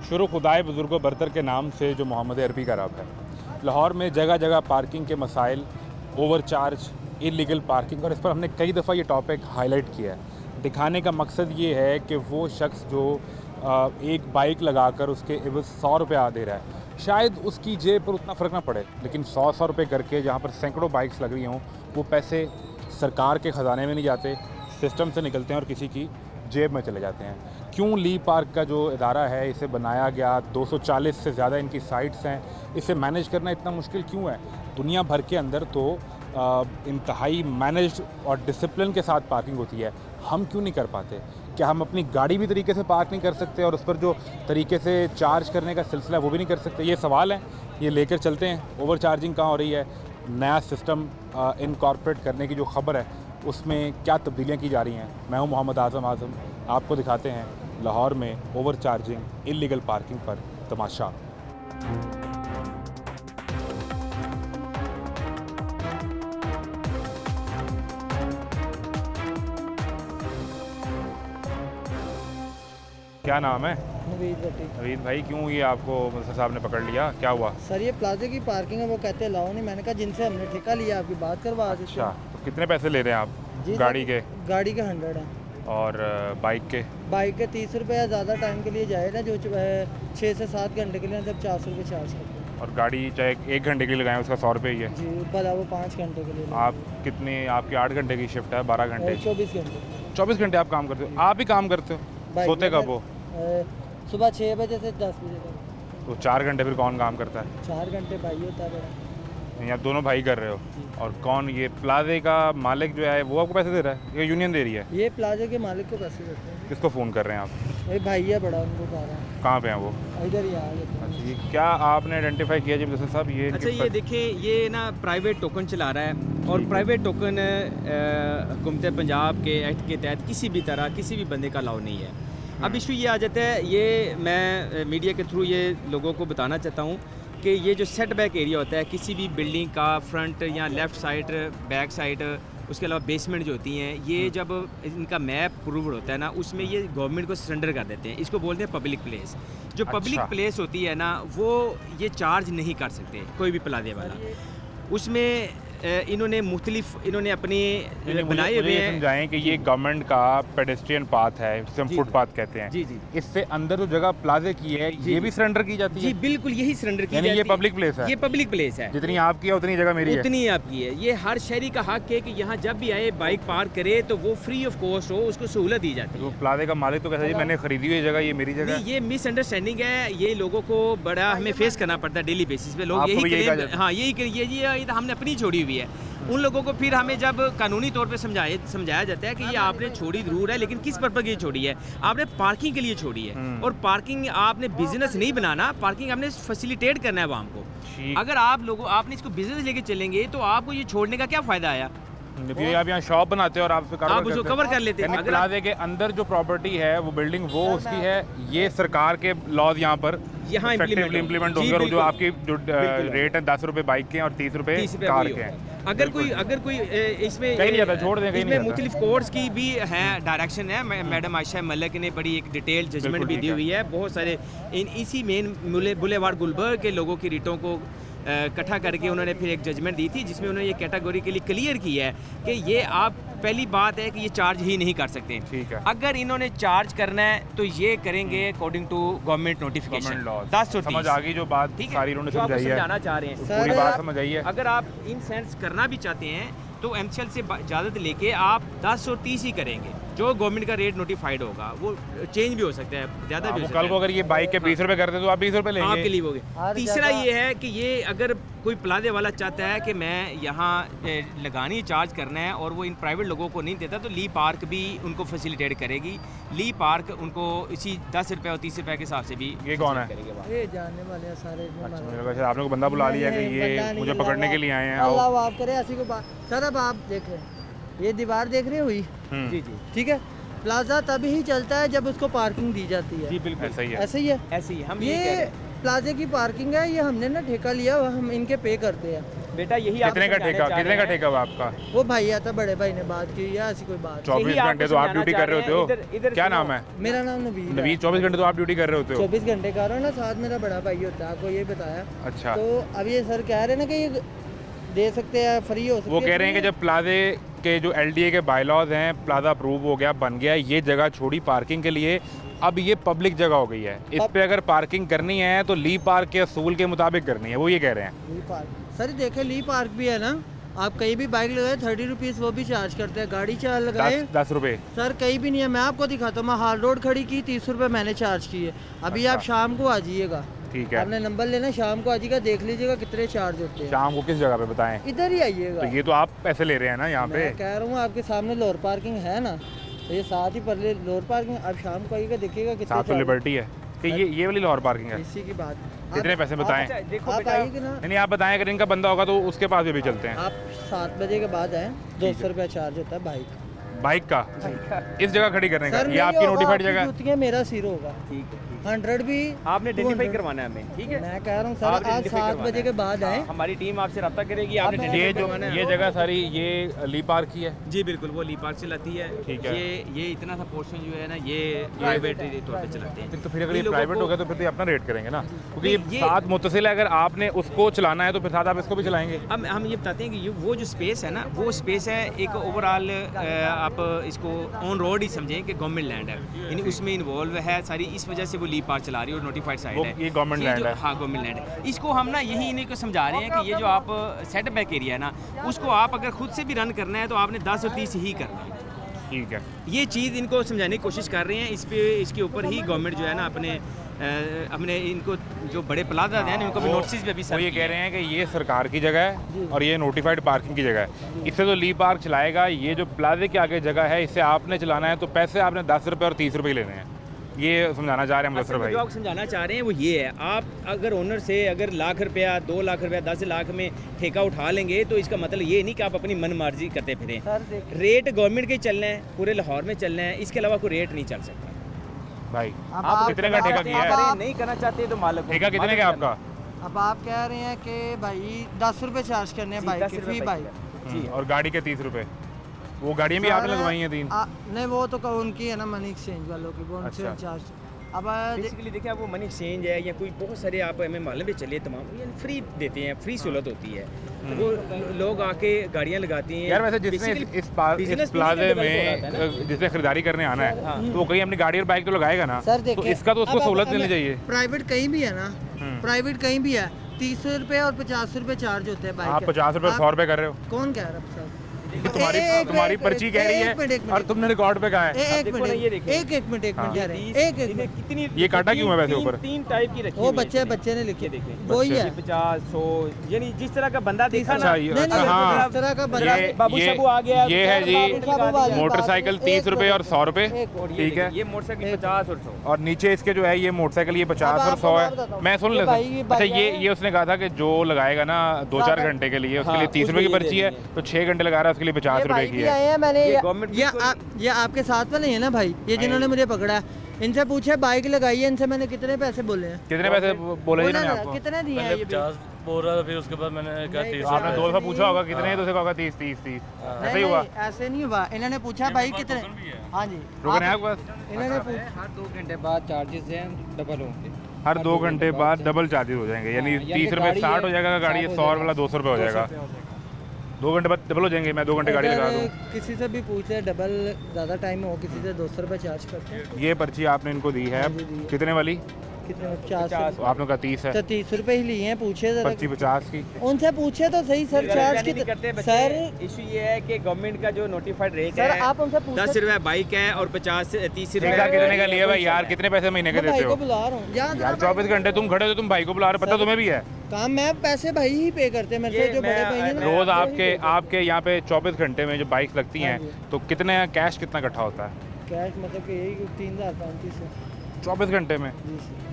शुरू खुदाए बुज़ुर्गो बरतर के नाम से जो मोहम्मद अरबी का रब है। लाहौर में जगह जगह पार्किंग के मसाइल, ओवरचार्ज, इलीगल पार्किंग, और इस पर हमने कई दफ़ा ये टॉपिक हाईलाइट किया है। दिखाने का मकसद ये है कि वो शख्स जो एक बाइक लगाकर उसके एवज़ 100 रुपये दे रहा है, शायद उसकी जेब पर उतना फ़र्क ना पड़े, लेकिन 100 रुपये करके जहाँ पर सैकड़ों बाइक्स लग रही हों, वो पैसे सरकार के ख़जाने में नहीं जाते, सिस्टम से निकलते हैं और किसी की जेब में चले जाते हैं। क्यों ली पार्क का जो इदारा है इसे बनाया गया, 240 से ज़्यादा इनकी साइट्स हैं, इसे मैनेज करना इतना मुश्किल क्यों है? दुनिया भर के अंदर तो इंतहाई मैनेज्ड और डिसिप्लिन के साथ पार्किंग होती है, हम क्यों नहीं कर पाते? क्या हम अपनी गाड़ी भी तरीके से पार्क नहीं कर सकते और उस पर जो तरीके से चार्ज करने का सिलसिला वो भी नहीं कर सकते? ये सवाल है, ये लेकर चलते हैं। ओवर चार्जिंग कहाँ हो रही है, नया सिस्टम इनकॉर्पोरेट करने की जो खबर है उसमें क्या तब्दीलियाँ की जा रही हैं। मैं हूँ मोहम्मद आज़म, आपको दिखाते हैं लाहौर में ओवर चार्जिंग, इलीगल पार्किंग पर तमाशा। क्या नाम है? नवीद भाई, क्यों ये आपको मुदस्सिर साहब ने पकड़ लिया, क्या हुआ? सर ये प्लाजे की पार्किंग है, वो कहते हैं लाओ नहीं। मैंने कहा जिनसे हमने ठेका लिया आपकी बात करवा देते अच्छा, तो कितने पैसे ले रहे हैं आप जी गाड़ी के? गाड़ी के 100 है और बाइक के? बाइक के 30 रुपये। ज़्यादा टाइम के लिए जाएगा जो 6 से 7 घंटे के लिए जब 400 रुपये चार्ज करते हैं। और गाड़ी चाहे 1 घंटे के लिए लगाएं उसका 100 रुपये ही है जी, भला वो 5 घंटे के लिए। आप कितने, आपकी 8 घंटे की शिफ्ट है, 12 घंटे? 24 घंटे। 24 घंटे आप काम करते हो? आप ही काम करते हो? सोते कब हो? सुबह 6 बजे से 10 बजे तक। तो 4 घंटे फिर कौन काम करता है? 4 घंटे भाई होता है मेरा। नहीं, आप दोनों भाई कर रहे हो। और कौन, ये प्लाजे का मालिक जो है वो आपको पैसे दे रहा है या यूनियन दे रही है? ये प्लाजे के मालिक को पैसे देते हैं। किसको फ़ोन कर रहे हैं आप? ये भाई है बड़ा, उनको कह रहा है। कहाँ पे हैं वो? इधर ही आ गए। अच्छा, ये क्या आपने आइडेंटिफाई किया जी मुदस्सिर साहब? ये अच्छा, ये देखिए, ये ना प्राइवेट टोकन चला रहा है और प्राइवेट टोकन हुकूमत पंजाब के एक्ट के तहत किसी भी तरह किसी भी बंदे का अलाउ नहीं है। अब इशू ये आ जाता है, ये मैं मीडिया के थ्रू ये लोगों को बताना चाहता हूँ कि ये जो सेट बैक एरिया होता है किसी भी बिल्डिंग का, फ्रंट या लेफ़्ट साइड, बैक साइड, उसके अलावा बेसमेंट जो होती हैं, ये जब इनका मैप अप्रूव्ड होता है ना, उसमें ये गवर्नमेंट को सरेंडर कर देते हैं। इसको बोलते हैं पब्लिक प्लेस। जो पब्लिक प्लेस होती है ना, वो ये चार्ज नहीं कर सकते कोई भी प्लाजे वाला। उसमें इन्होंने अपनी बनाए हुए हैं। समझाएं कि ये गवर्नमेंट का पेडेस्ट्रियन पाथ है, जिसे हम फुटपाथ कहते हैं। जी जी, इससे अंदर जो जगह प्लाजे की है ये भी सरेंडर की जाती है? जी बिल्कुल, यही सरेंडर की यानी जाती ये है। पब्लिक प्लेस है? ये पब्लिक प्लेस है। जितनी आपकी है उतनी जगह मेरी है? उतनी ही आपकी है। ये हर शहरी का हक है कि यहाँ जब भी आए बाइक पार्क करे तो वो फ्री ऑफ कॉस्ट हो, उसको सहूलत दी जाती है। तो प्लाजे का मालिक तो कहता है जी मैंने खरीदी हुई जगह, ये मेरी जगह है। ये मिसअंडरस्टैंडिंग है, ये लोगों को बड़ा हमें फेस करना पड़ता है डेली बेसिस पे। लोग यही हमने अपनी छोड़ी हुई है। उन लोगों को फिर हमें जब कानूनी तौर पे समझाया जाता है कि ये आपने छोड़ी जरूर है, लेकिन किस पर्पज़ के लिए छोड़ी है? आपने पार्किंग के लिए छोड़ी है, और पार्किंग आपने बिजनेस नहीं बनाना, पार्किंग आपने फैसिलिटेट करना है आवाम को। अगर आपने इसको बिजनेस लेके चलेंगे तो आपको ये छोड़ने का क्या फ़ायदा आया? आप यहाँ शॉप बनाते हैं और आप उसको कवर कर लेते हैं। प्लाजे के अंदर जो प्रॉपर्टी है वो बिल्डिंग वो उसकी है, ये सरकार के लॉज यहाँ पर इम्प्लीमेंट होंगे। जो आपकी जो रेट है 10 रुपये बाइक के और 30 रुपये कार के हैं। अगर कोई इसमें कहीं नहीं जाता, छोड़ दें, कहीं नहीं जाता। मुख्तलिफ कोर्ट्स की भी है, डायरेक्शन है। मैडम आयशा मलिक ने बड़ी एक डिटेल जजमेंट भी दी हुई है। बहुत सारे इसी मेन बुलेवार्ड गुलबर्ग के लोगों की रिटों को इकट्ठा करके उन्होंने फिर एक जजमेंट दी थी, जिसमें उन्होंने ये कैटेगोरिकली क्लियर किया है कि ये आप, पहली बात है कि ये चार्ज ही नहीं कर सकते। ठीक है। अगर इन्होंने चार्ज करना है तो ये करेंगे अकॉर्डिंग टू गवर्नमेंट नोटिफिकेशन 10 और 30। समझ आ गई जो बात सारी उन्होंने समझाई है, समझाना चाह रहे हैं, पूरी बात समझ आई है। अगर आप इन सेंस करना भी चाहते हैं तो एमसीएल से इजाज़त लेके आप 10 और 30 ही करेंगे। जो गवर्नमेंट का रेट नोटिफाइड होगा वो चेंज भी हो सकता है, ज़्यादा भी हो सकता है। कल को अगर ये बाइक के 20 रुपये करते तो आप 20 रुपये लेंगे आपके लिए होगे। तीसरा ये है कि ये अगर कोई प्लाजे वाला चाहता है कि मैं यहाँ लगानी चार्ज करना है और वो इन प्राइवेट लोगों को नहीं देता, तो ली पार्क भी उनको फैसिलिटेट करेगी। ली पार्क उनको इसी 10 रुपये और 30 रुपये के हिसाब से भी। ये कौन है? ये जानने वाले हैं सारे। अच्छा, आपने को बंदा बुला लिया कि ये मुझे पकड़ने के लिए आए हैं? अल्लाह माफ करे ऐसी को बात। सर अब आप देख रहे हैं, ये दीवार देख रहे हुई? जी जी, ठीक है। प्लाजा तभी ही चलता है जब उसको पार्किंग दी जाती है। जी बिल्कुल ऐसा ही है। ऐसे ही है, ऐसे ही हम ये प्लाजे की पार्किंग है, ये हमने ना ठेका लिया, हम इनके पे करते हैं। बेटा यही आपको कितने का समझाना ठेका चाह कितने रहे का हैं। ठेका हुआ आपका? वो भाई आता बड़े भाई ने बात की या ऐसी कोई बात 24 यही आपको घंटे तो आप समझाना ड्यूटी चाह कर रहे रहे होते हैं। हो। इधर क्या सुनो। नाम है? मेरा नाम नवीद है। नवीद, 24 घंटे तो आप ड्यूटी कर रहे होते हो। 24 घंटे का रहा हूँ ना, साथ मेरा बड़ा भाई होता है, आपको ये बताया। अच्छा, तो अब ये सर कह रहे हैं ना कि ये दे सकते हैं, फ्री हो सकती वो है। कह रहे हैं कि जब प्लाजे के जो LDA के बायलॉज हैं, प्लाजा अप्रूव हो गया, बन गया, ये जगह छोड़ी पार्किंग के लिए, अब ये पब्लिक जगह हो गई है, इस पे अगर पार्किंग करनी है तो ली पार्क के असूल के मुताबिक करनी है, वो ये कह रहे हैं। ली पार्क सर देखे, ली पार्क भी है ना, आप कहीं भी बाइक लगाए 30 रुपीज़ वो भी चार्ज करते हैं, गाड़ी चार्ज लगाए 10 रुपये। सर कहीं भी नहीं है। मैं आपको दिखाता हूँ, मैं हाल रोड खड़ी की 30 रुपये मैंने चार्ज किए। अभी आप अच्छा। शाम को आ जाइएगा, ठीक है, आपने नंबर लेना, शाम को आ जाइएगा, देख लीजिएगा कितने चार्ज होते हैं। शाम को किस जगह पे बताएं? इधर ही आइएगा। तो ये तो आप पैसे ले रहे हैं ना यहाँ पे। मैं कह रहा हूँ आपके सामने लोअर पार्किंग है ना, ये साथ ही पर लोअर पार्किंग, आप शाम को आइएगा देखिएगा कितने 700 charge- लिबर्टी है कि ये वाली लाहौर पार्किंग है। इसी की बात। कितने आप- पैसे बताएं? अच्छा, देखो आप बेटा, आइएगा ना, नहीं आप बताएं, अगर इनका बंदा होगा तो उसके पास भी चलते हैं। आप 7 बजे के बाद आए, 200 रुपया चार्ज होता है बाइक का इस जगह खड़ी करने का, सर ये आपकी नोटिफाइड जगह है? जगह मेरा सिर होगा। ठीक है, ठीक 100 भी है। आपने आइडेंटिफाई 200 करवाना है हमें, ठीक है? मैं कह रहा हूँ सर, आपने आज identify 7 करवाना बजे है। के बाद आए। हाँ, हमारी टीम आपसे रब्ता करेगी। आपने मैं- ये identify जो करवाना है। ये जगह सारी ये ली पार्क की है। जी बिल्कुल, वो ली पार्क चलाती है। ठीक है। ये इतना सा पोर्शन जो है ना, ये प्राइवेट तौर पे चलाते हैं। तो फिर अगर ये इन लोगों प्राइवेट को- हो गया तो फिर तो ये अपना रेट करेंगे ना, क्योंकि नहीं, ये ये- साथ मुतसिल है, अगर आपने उसको चलाना है तो फिर साथ आप इसको भी चलाएंगे। अब हम ये बताते हैं कि वो जो स्पेस है ना, वो स्पेस है एक ओवरऑल, आप इसको ऑन रोड ही समझें कि गवर्नमेंट लैंड है, यानी उसमें इन्वॉल्व है सारी, इस वजह से वो ली पार्क चला रही है और नोटिफाइड साइड वो है। ये गवर्नमेंट लैंड जो- है। हाँ, गवर्नमेंट लैंड है। इसको हम ना यही इन्हीं को समझा रहे हैं कि ये जो आप सेट बैक एरिया है ना, उसको आप अगर खुद से भी रन करना है तो आपने 10 और 30 ही करना है। ठीक है, ये चीज़ इनको समझाने की कोशिश कर रहे हैं। इसके ऊपर ही गवर्नमेंट जो है ना अपने इनको जो बड़े प्लाजा हैं इनको भी नोटिस भी अभी वो सर्व ये किए कह रहे हैं कि ये सरकार की जगह है और ये नोटिफाइड पार्किंग की जगह है, इससे तो ली पार्क चलाएगा। ये जो प्लाजे के आगे जगह है, इससे आपने चलाना है तो पैसे आपने 10 रुपये और 30 रुपये लेने हैं, ये समझाना चाह रहे हैं मुदस्सिर असल में भाई। जो आप समझाना चाह रहे हैं वो ये है, आप अगर ओनर से अगर लाख रुपया 2 लाख रुपया 10 लाख में ठेका उठा लेंगे तो इसका मतलब ये नहीं कि आप अपनी मनमर्जी करते फिरें। सर देखिए, रेट गवर्नमेंट के ही चलना है, पूरे लाहौर में चलना है, इसके अलावा कोई रेट नहीं चल सकता। भाई अब आप कितने का ठेका किया है? करें, नहीं करना चाहते तो मालिक ठेका कितने का आपका? अब आप कह रहे हैं कि भाई 10 रुपये चार्ज करने हैं जी, बाइक 10 की, रुपये फ्री बाइक बाइक। जी। और गाड़ी के 30 रुपये, वो गाड़ियाँ भी आपने सर, लगवाई हैं 3? नहीं वो तो उनकी है ना, मनी एक्सचेंज वालों की, वो उनसे अच्छा। चार्ज। अब बेसिकली देखिए, आप वो मनी एक्सचेंज है या कोई बहुत सारे आप हमें मालूम भी चलिए, तमाम ये फ्री देते हैं, फ्री सहूलत होती है। वो लोग आके गाड़ियाँ लगाती हैं। यार वैसे जिसने Basically, इस business प्लाजे develop हो रहा था ना। में जिसने खरीदारी करने आना है हाँ। तो वो कहीं अपनी गाड़ी और बाइक तो लगाएगा ना, सर तो देखिए, इसका तो उसको अब सहूलत अब मिलनी चाहिए। प्राइवेट कहीं भी है ना, प्राइवेट कहीं भी है, 30 रुपये और 50 रुपये चार्ज होते हैं बाइक आप के। 50 रुपये आप- 100 रुपये कर रहे हो, कौन कह रहा है सर? तुम्हारी एक- तुम्हारी एक- पर्ची कह रही एक मिनट, एक है मिनट। और तुमने रिकॉर्ड पे कहा है। एक देखो मिनट, ना, ये देखिए। एक मिनट यार, एक मिनट। कितनी ये काटा क्यों है वैसे ऊपर? तीन टाइप की रखी वो हुई है बच्चे इसमें। ने लिखे, ये देखें, वही है। 50 100, यानी जिस तरह का बंदा देखा अच्छा, ना, ये नहीं, अच्छा नहीं, हाँ, इस तरह का बंदा- बाबू शाबू आ गया, ये है जी बाबू वाली मोटरसाइकिल बात, 30 एक रुपये और मिनट। 100 रुपये, और ये ठीक है। देखिए, ये मोटरसाइकिल 50 और 100। और नीचे इसके जो है ये मोटरसाइकिल ये 50 अब और आपको 100 मैं है। बताता हूँ। मैं सुन ये लेता भाई, ये हूँ। अच्छा, भाई ये उसने कहा था कि जो लगाएगा ना 2-4 घंटे के लिए उसके हाँ, लिए 30 रुपये की उसको ये पर्ची है, देनी है। तो 6 घंटे लगा रहा है उसके लिए 50 ये रुपये भाई की भी है। आए हैं, मैंने ये गवर्नमेंट ये आपके साथ वाले हैं ना भाई, ये जिन्होंने मुझे पकड़ा है, इनसे पूछे बाइक लगाई है, इनसे मैंने कितने पैसे बोले हैं? कितने पैसे बोले जी बोला मैंने ना, आपको? कितने दिए हैं ये बिल? 50 बोल रहा था, फिर उसके बाद मैंने कहा नहीं, 30 तो आपने ऐसे 2 दफा नहीं। पूछा होगा कितने हैं, तो उसे कहा 30 ऐसे ही नहीं, हुआ। नहीं, ऐसे नहीं हुआ। इन्होंने पूछा भाई कितने, हाँ जी, रुकन है आपके पास? इन्होंने पूछा हर 2 घंटे बाद चार्जेस हैं डबल होंगे। हर 2 घंटे बाद डबल चार्जेस हो जाएंगे, यानी 30 रुपये 60 हो जाएगा, गाड़ी 100 वाला 200 रुपये हो जाएगा। 2 घंटे बाद डबल हो जाएंगे, मैं 2 घंटे गाड़ी लगा अगर दूँ। किसी से भी पूछ ले, डबल ज़्यादा टाइम हो, किसी से 200 रुपये चार्ज करते हैं। ये पर्ची आपने इनको दी है, जी, दी है। कितने वाली? कितने 50 तो आपने कहा 30 है, तो 30 रुपये ही लिए हैं, पूछे जरा, पर्ची 50 की। उनसे पूछे तो सही सर, चार्ज नहीं करते कितने? बच्चे। सर इशू ये है कि गवर्नमेंट का जो नोटिफाइड रेट सर है, आप उनसे पूछे, 10 रुपये बाइक है और 50 से 30 ठेका रुपये कितने का लिया भाई यार, कितने पैसे महीने के मैं भाई देते को हो बुला रहा हूँ यार? 24 घंटे तुम खड़े हो तो तुम भाई को बुला रहे हो, पता तुम्हें भी है? काम मैं पैसे भाई ही पे करते हैं मेरे ये से, जो बड़े मैं- भाई हैं ना, रोज वो ही पे आपके यहाँ पे 24 घंटे में जो बाइक्स लगती हैं हाँ जी। तो कितने कैश कितना इकट्ठा होता है कैश मतलब कि यही 3035 है 24 घंटे में? जी सर।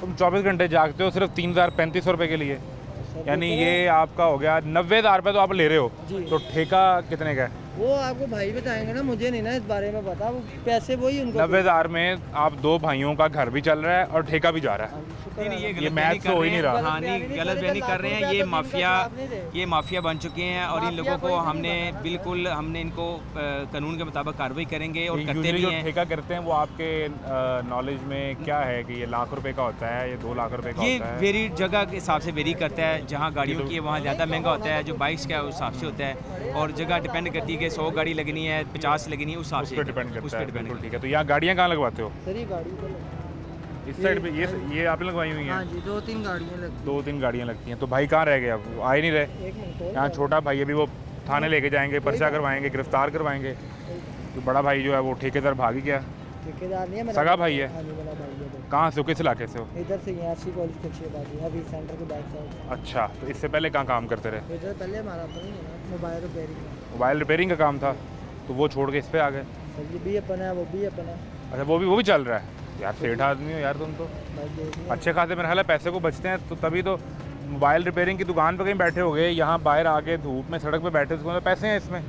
तुम 24 घंटे जागते हो सिर्फ 3035 रुपये के लिए, सर यानी देखो ये आपका हो गया 90,000 रुपये तो आप ले रहे हो, जी। तो ठेका कितने का है? वो आपको भाई बताएंगे ना, मुझे नहीं ना इस बारे में पता, वो पैसे वही उनको 90,000 में आप दो भाइयों का घर भी चल रहा है और ठेका भी जा रहा है। नहीं नहीं, ये ये गलत मैथ बयानी तो कर हो रहे ही नहीं हैं। रहा। हाँ नहीं, गलत बयानी कर रहे हैं। ये माफिया बन चुके हैं और इन लोगों को हमने बिल्कुल हमने इनको कानून के मुताबिक कार्रवाई करेंगे और करते यूजुअली भी जो हैं। ठेका करते हैं वो आपके नॉलेज में क्या है कि ये लाख रुपए का होता है, ये 2 लाख रुपए का ये होता है? वेरी जगह के हिसाब से वेरी करता है। जहाँ गाड़ियों की है वहाँ ज़्यादा महंगा होता है, जो बाइक्स का है उस हिसाब से होता है, और जगह डिपेंड करती है कि 100 गाड़ी लगनी है 50 लगनी है, उस हिसाब उस से पर डिपेंड उस करता पर है। डिपेंड बिल्कुल ठीक है। तो यहाँ गाड़ियाँ कहाँ लगवाते हो? सर ये गाड़ी को इस साइड पे ये आपने लगवाई हुई हाँ हैं? जी 2-3 गाड़ियाँ लगती 2-3 गाड़ियाँ लगती हैं। तो भाई कहाँ रह गए अब? वो आ ही नहीं रहे। हैं। एक मिनट और यहाँ छोटा भाई अभी वो थाने लेके जाएंगे, पर्चा करवाएंगे, गिरफ्तार करवाएंगे। तो बड़ा भाई जो है वो ठेकेदार भाग ही गया। ठेकेदार नहीं है मेरा, सगा भाई है? हाँ जी मेरा भाई है। कहाँ से हो, किस इलाके से हो? इधर से यहाँ सी कॉलेज के अच्छी बात है, अभी सेंटर के बैक साइड। अच्छा, तो इससे पहले कहाँ काम करते रहे? इधर पहले हमारा अपना ही है ना, मोबाइल रिपेयरिंग। मोबाइल रिपेयरिंग का काम था, तो वो छोड़ के इस पे आ गए। सर ये भी अपना है, वो भी अपना है। अच्छा, वो भी चल रहा है। यार सेठ आदमी हो यार तुम तो। बस देखिए अच्छे खासे मेरे ख्याल है पैसे को बचते हैं, तो तभी तो मोबाइल रिपेयरिंग की दुकान पे कहीं बैठे हो गए, यहाँ बाहर आके धूप में सड़क पे बैठे, तो पैसे हैं इसमें।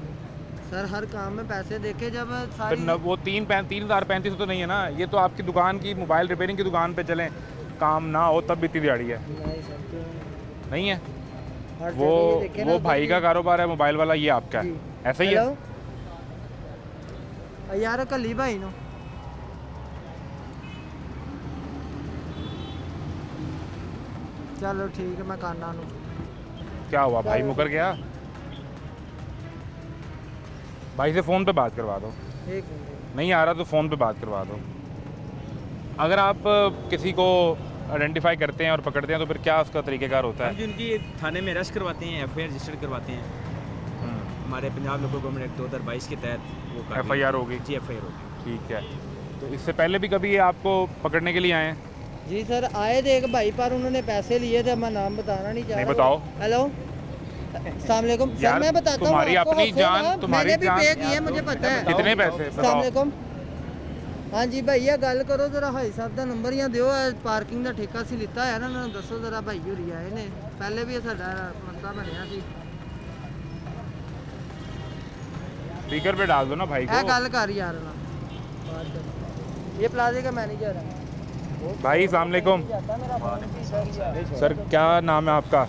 सर हर काम में पैसे देखे जब फिर सारी वो 3,3500 तो नहीं है ना, ये तो आपकी दुकान की मोबाइल रिपेयरिंग की दुकान पे चलें, काम ना हो तब भी इतनी दिहाड़ी है। नहीं सर क्यों नहीं है हर वो जगह ये देखे ना वो उधर भाई भी- का कारोबार है मोबाइल वाला, ये आपका है, जी। ऐसा ही है। हेलो यार कली भाई नो चलो ठीक है मैं काना नु क्या हुआ भाई मुकर गया? भाई से फ़ोन पे बात करवा दो। एक मिनट नहीं आ रहा तो फ़ोन पे बात करवा दो। अगर आप किसी को आइडेंटिफाई करते हैं और पकड़ते हैं तो फिर क्या उसका तरीक़ेकार होता हम है? जी उनकी थाने में अरेस्ट करवाते हैं, FIR रजिस्टर करवाते हैं। हमारे पंजाब लोकल गवर्नमेंट एक्ट 2022 के तहत वो FIR होगी? जी FIR होगी। ठीक है। तो इससे पहले भी कभी ये आपको पकड़ने के लिए आए हैं? जी सर आए थे एक भाई पर उन्होंने पैसे लिए थे, मैं नाम बताना नहीं चाह नहीं, रहा। बताओ। हेलो अस्सलाम वालेकुम सर, यार, मैं बताता हूँ तुम्हारी आपको, अपनी हंसो जान- ना, तुम्हारी मैंने भी जान- पे किए मुझे पता है। कितने पैसे अस्सलाम बताओ? वालेकुम। हाँ जी भैया गल करो जरा, भाई साहब का नंबर या दियो, पार्किंग का ठेका सी लिता है ना, उन्होंने दसो जरा भाई होरी आए ने, पहले भी साडा मसला बनया सी। स्पीकर पे डाल दो ना भाई ਇਹ को। ਗੱਲ ਕਰ ਯਾਰ ਨਾਲ ਬਾਤ कर। ये प्लाजे का मैनेजर है। भाई अस्सलाम वालेकुम। जाता मेरा फोन भी सर सर क्या नाम है आपका?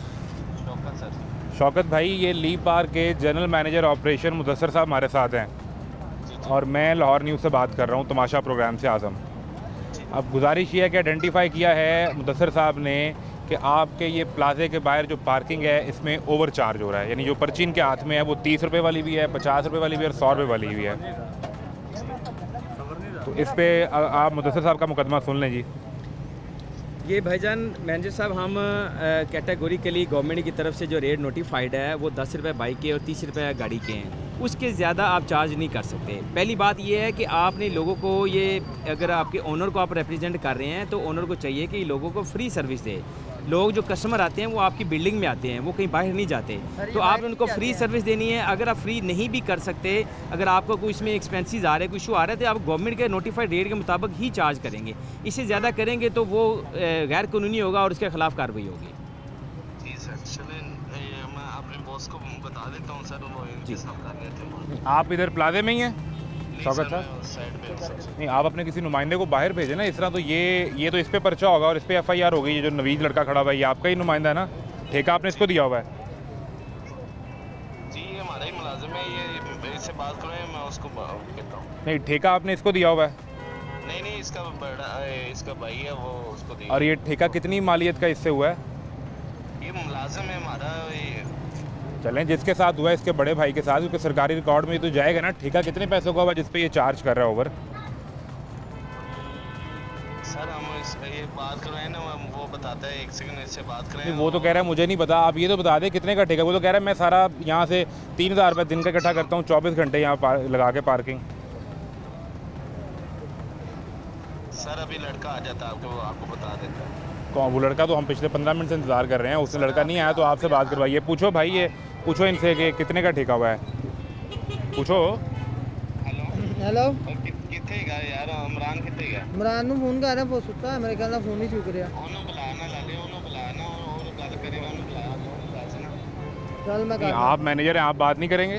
शौकत भाई, ये ली पार के जनरल मैनेजर ऑपरेशन मुदस्सर साहब हमारे साथ हैं और मैं लाहौर न्यूज़ से बात कर रहा हूँ, तमाशा प्रोग्राम से आज़म। अब गुजारिश ये है कि आइडेंटिफाई किया है मुदस्सर साहब ने कि आपके ये प्लाजे के बाहर जो पार्किंग है इसमें ओवर चार्ज हो रहा है, यानी जो पर्ची इनके हाथ में है वो 30 रुपये वाली भी है, 50 रुपये वाली भी है और 100 रुपये वाली भी है। तो इस पे आप मुदस्सर साहब का मुकदमा सुन लें जी। ये भाईजान मैनेजर साहब, हम कैटेगोरिकली गवर्नमेंट की तरफ से जो रेट नोटिफाइड है वो 10 रुपये बाइक के और 30 रुपये गाड़ी के हैं, उसके ज़्यादा आप चार्ज नहीं कर सकते। पहली बात ये है कि आपने लोगों को ये, अगर आपके ओनर को आप रिप्रेजेंट कर रहे हैं तो ओनर को चाहिए कि लोगों को फ्री सर्विस दे। लोग जो कस्टमर आते हैं वो आपकी बिल्डिंग में आते हैं, वो कहीं बाहर नहीं जाते, तो आपने उनको फ्री सर्विस देनी है। अगर आप फ्री नहीं भी कर सकते, अगर आपको कोई इसमें एक्सपेंसेस आ रहे, कोई इशू आ रहा है, तो आप गवर्नमेंट के नोटिफाइड रेट के मुताबिक ही चार्ज करेंगे। इससे ज़्यादा करेंगे तो वो गैर कानूनी होगा और उसके खिलाफ कार्रवाई होगी। जी सर, चलें मैं अपने बॉस को बता देता हूँ सर, वो इनके साथ कर रहे थे। आप इधर प्लाजे में ही हैं नहीं शौकत सर, साहब? मैं उस साइड पे हूँ सर। नहीं, आप अपने किसी नुमाइंदे को बाहर भेजें ना, इस तरह तो ये तो इस पे पर्चा होगा और इस पे FIR होगी। ये जो नवीद लड़का खड़ा हुआ है ये आपका ही नुमाइंदा है ना, ठेका आपने इसको दिया हुआ है? जी ये हमारा ही मुलाजिम है, ये इससे बात करें, मैं उसको कहता हूँ। नहीं, ठेका आपने इसको दिया हुआ है नहीं नहीं, इसका बड़ा इसका भाई है, वो उसको दी। और ये ठेका कितनी मालियत का इससे हुआ है? ये मुलाजिम है हमारा, ये चलें जिसके साथ हुआ है इसके बड़े भाई के साथ, क्योंकि सरकारी रिकॉर्ड में तो जाएगा ना ठेका कितने पैसों का हुआ जिस पे ये चार्ज कर रहा है ओवर। सर हम ये बात करवाएं ना, वो बताता है, एक सेकंड इससे बात करें। नहीं, वो तो कह रहा है मुझे नहीं पता, आप ये तो बता दें कितने का ठेका। वो तो कह रहा है मैं सारा यहाँ से 3,000 रुपये दिन का इकट्ठा करता हूँ, 24 घंटे यहाँ लगा के पार्किंग। सर अभी लड़का आ जाता है आपको, वो आपको बता देता है। कौन वो लड़का? तो हम पिछले 15 मिनट से इंतज़ार कर रहे हैं, उससे लड़का नहीं आया तो आपसे बात करवाइए। पूछो भाई, ये पूछो इनसे कि कितने का ठेका हुआ है, पूछो। हेलो कितने गया यार, इमरान कितने गया? इमरान ਨੂੰ ਫੋਨ ਕਰ ਰਿਹਾ, वो सुता है मेरे ख्याल ਨਾਲ ਫੋਨ ਹੀ ਚੁੱਕ ਰਿਹਾ। ਉਹਨੂੰ ਬੁਲਾਣਾ ਲਾਲੇ, ਉਹਨੂੰ ਬੁਲਾਣਾ और ਗੱਲ ਕਰੇਗਾ, ਉਹਨੂੰ ਬੁਲਾਣਾ, ਉਹਨੂੰ ਦੱਸਣਾ। चल मैं नहीं, कर आप मैनेजर हैं, आप बात नहीं करेंगे?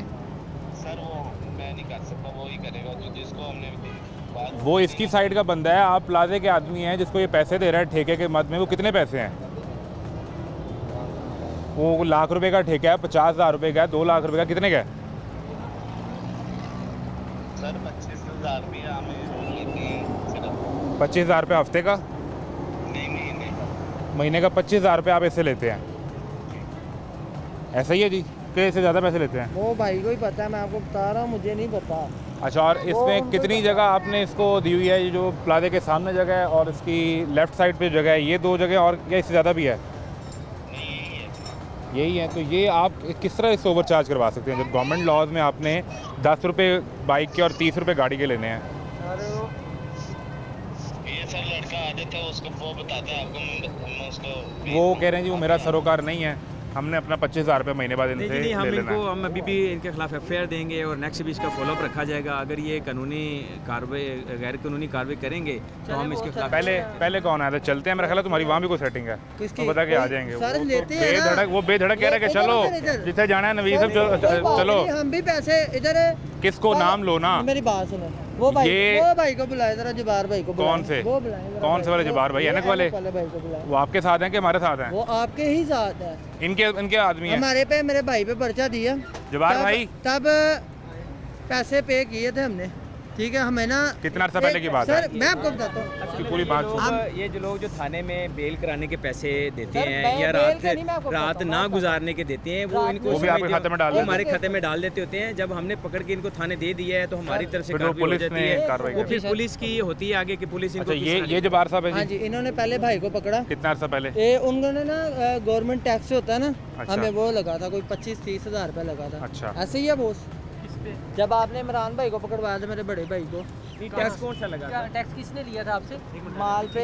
सर वो वो इसकी साइड का बंदा है, आप प्लाजे के आदमी हैं जिसको ये पैसे दे रहा है ठेके के मद में। वो कितने पैसे हैं? वो लाख रुपए का ठेका है, 50,000 रुपये का है, 2 लाख रुपए का, कितने का है? सर 25,000 रुपया हमें सिर्फ 25,000 रुपये हफ्ते का, नहीं महीने का। महीने का 25,000 रुपये आप इससे लेते हैं। ऐसा ही है जी कि इससे ज़्यादा पैसे लेते हैं? वो भाई को ही पता है, मैं आपको बता रहा हूँ, मुझे नहीं पता। अच्छा, और इसमें कितनी जगह आपने इसको दी हुई है? ये जो प्लाजे के सामने जगह है और इसकी लेफ़्ट साइड पे जगह है, ये 2 जगह और या इससे ज़्यादा भी है? नहीं यही है। तो ये आप किस तरह इससे ओवर चार्ज करवा सकते हैं जब गवर्नमेंट लॉज में आपने 10 रुपये बाइक के और 30 रुपये गाड़ी के लेने हैं? ये सर लड़का आ जाता है, उसको वो बताता है आपको, मैं उसको वो कह रहे हैं जी वो मेरा सरोकार नहीं है, हमने अपना 25,000 रुपये महीने बाद इनसे नहीं, हम ले लेना इनको है। हम अभी भी इनके खिलाफ एफआईआर देंगे और नेक्स्ट भी इसका फॉलोअप रखा जाएगा। अगर ये कानूनी कार्रवाई गैर कानूनी कार्रवाई करेंगे तो हम इसके खिलाफ पहले कौन आया था? चलते हैं, मेरा ख्याल है तुम्हारी वहाँ भी कोई सेटिंग है, किसकी? तो बता के आ कोई- जाएंगे। सर, वो तो लेते हैं ना। बेधड़क वो बेधड़क कह रहे हैं कि इधर, चलो इधर। जिसे जाना है नवीस कोई बात चलो। नहीं, हम भी पैसे इधर किसको नाम लो ना? मेरी बात सुनो, वो भाई को बुलाए जरा, जबार भाई को बुलाए। कौन से? वो बुलाए जरा कौन से वाले जबार भाई? ऐनक वाले? भाई को बुलाए। वो आपके साथ हैं कि हमारे साथ हैं? वो आपके ही साथ है। इनके आदमी हैं? हमारे पे, मेरे भाई पे पर्चा दिया जबार भाई तब पैसे पे किए थे हमने, ठीक है? हमें ना कितना अर्सा पहले की बात है? सर मैं आपको बताता हूँ, इसकी पूरी बात सुनो। ये जो लोग जो थाने में बेल कराने के पैसे देते सर, हैं या बेल का नहीं, मैं आपको रात बताता हूँ, ना मैं गुजारने के देते हैं, वो इनको वो भी आपके खाते में डाल वो देते हमारे हैं। खाते में डाल देते होते हैं। जब हमने पकड़ के इनको थाने दे दिया है तो हमारी तरफ से फिर वो कार्रवाई हो पुलिस जाती ने है। कार्रवाई वो करती फिर पुलिस की होती है आगे की पुलिस इनको अच्छा, किस तरह ये जबार साहब हाँ है जी, जी, इन्होंने पहले भाई को पकड़ा। कितना अर्सा पहले? ये उन्होंने ना गवर्नमेंट टैक्स होता है ना, अच्छा। हमें वो लगा था, कोई 25-30 हज़ार रुपया लगा था। अच्छा। ऐसे ही है बोस। जब आपने इमरान भाई को पकड़वाया था, मेरे बड़े भाई को, टैक्स कौन सा लगा था? टैक्स किसने लिया था आपसे? माल पे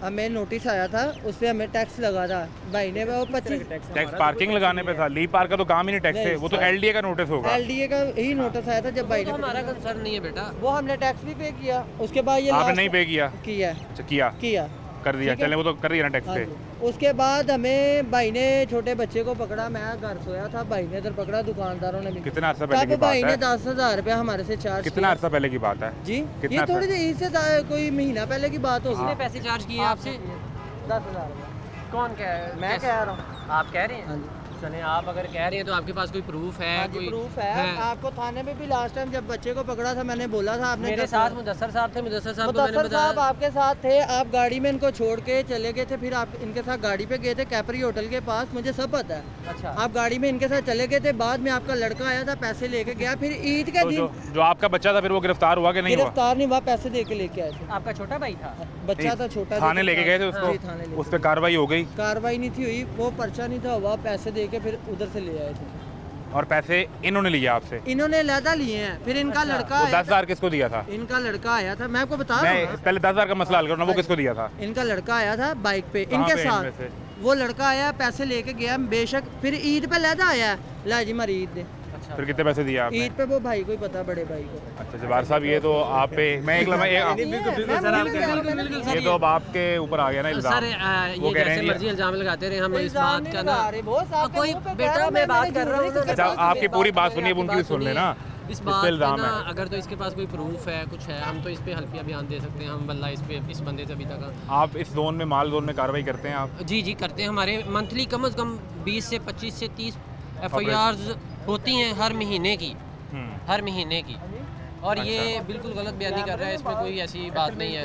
हमें नोटिस आया था, उस पे हमें टैक्स लगा था भाई ने। वो 25 टैक्स पार्किंग लगाने पे था, ली पार्क का तो काम ही नहीं टैक्स है, वो तो एलडीए का नोटिस होगा। LDA का ही नोटिस आया था जब भाई ने हमारा कंसर्न नहीं है बेटा। वो हमने टैक्स भी पे किया। उसके बाद ये आपने last नहीं पे किया? किया अच्छा, किया कर दिया, ठीक है? चले वो तो कर दिया ना टैक्स हाँ पे। जी। उसके बाद हमें भाई ने छोटे बच्चे को पकड़ा, मैं घर सोया था, भाई ने इधर पकड़ा, दुकानदारों ने भी। कितना अर्सा पहले तब की भाई बात ने है? 10,000 रुपया हमारे से चार्ज कितना अर्सा पहले की बात है? जी, कितना ये थोड़ी था? देर इससे कोई महीना पहले की बात होगी। किसने पैसे चार्ज किए आपसे? 10,000 रुपया। कौन कह रहा है? मैं कह रहा हूँ। आप कह रहे हैं? हाँ जी, चले, आप अगर कह रहे हैं तो आपके पास कोई प्रूफ है? हाँ जी, कोई प्रूफ है। आपको थाने में भी लास्ट टाइम जब बच्चे को पकड़ा था, मैंने बोला था, आपने मेरे साथ मुदस्सर साहब थे, मुदस्सर साहब को मैंने मुदस्सर साहब बताया। आपके साथ थे, आप गाड़ी में इनको छोड़ के चले गए थे, फिर आप इनके साथ गाड़ी पे गए थे कैपरी होटल के पास, मुझे सब पता है। अच्छा, आप गाड़ी में इनके साथ चले गए थे, बाद में आपका लड़का आया था, पैसे लेके गया, फिर ईद के तो दिन जो आपका बच्चा था फिर वो गिरफ्तार हुआ कि नहीं हुआ? गिरफ्तार नहीं हुआ, पैसे दे के लेके आए थे। आपका छोटा भाई था? बच्चा था छोटा, थाने लेके गए थे जी, थाने उसको, लेके उस पर कार्रवाई हो गई कार्रवाई नहीं थी हुई, वो पर्चा नहीं था हुआ, पैसे दे के फिर उधर से ले आए थे। और पैसे इन्होंने लिए आपसे? इन्होंने लहदा लिए हैं, फिर इनका लड़का वो आया 10,000 किसको दिया था? था, इनका लड़का आया था, मैं आपको बता रहा हूँ मैं ना। पहले 10,000 का मसला हल करूँ ना, वो किसको दिया था? इनका लड़का आया था बाइक पे कहाँ इनके पे साथ, इनमें से? वो लड़का आया, पैसे लेके गया, बेशक फिर ईद पे लहदा आया, ला जी हमारी ईद दे। फिर कितने पैसे दिए आपने? ईद पे वो भाई को ही पता, बड़े भाई को। अच्छा जवार साहब, ये तो आप पे मैं एक लम्हा ये तो अब आपके ऊपर आ गया ना इल्जाम। सर वो ये कह रहे जैसे हैं मर्जी इल्जाम लगाते रहे, हम इस इल्जाम बात नहीं का लगा ना रहे, बहुत साफ कोई मुंह पे कह बेटा रहा हूं, मैं बात मैंने कर रहा हूँ झूठ नहीं अच्छा, कहा। आपकी पूरी बात सुनिए, अब उनकी भी सुन लेना। इस इस बात पे पे इल्जाम ना, है। अगर तो इसके पास कोई प्रूफ है, कुछ है, हम तो इस पे हल्फिया बयान दे सकते हैं। हम वल्लाह इस बंदे से अभी तक आप इस जोन में माल जोन में कार्रवाई करते हैं आप? जी करते हैं। हमारे मंथली कम से कम 20 से 25 से 30 FIRs होती हैं हर महीने की, हर महीने की। और ये बिल्कुल गलत बयानी कर रहा है, इसमें कोई ऐसी बात नहीं है।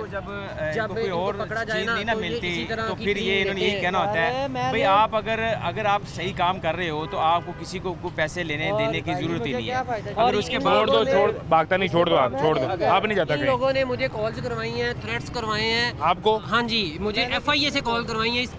जब कोई इनको और पकड़ा जाए चीज़ ना, नहीं ना तो ये मिलती इसी तरह तो की फिर ये plea इन्होंने लेते यही कहना होता अरे है मैंने- भाई आप अगर आप सही काम कर रहे हो तो आपको किसी को पैसे लेने और देने की भाई, जरूरत ही मुझे नहीं क्या है। फायदा? अगर और उसके इन बाद छोड़ दो, छोड़ भागता नहीं, छोड़ दो आप, छोड़ दो, आप नहीं जाता इन कहीं। लोगों ने मुझे कॉल्स करवाई हैं, थ्रेट्स करवाए हैं। आपको? हाँ जी, मुझे FIA से कॉल करवाई है। इस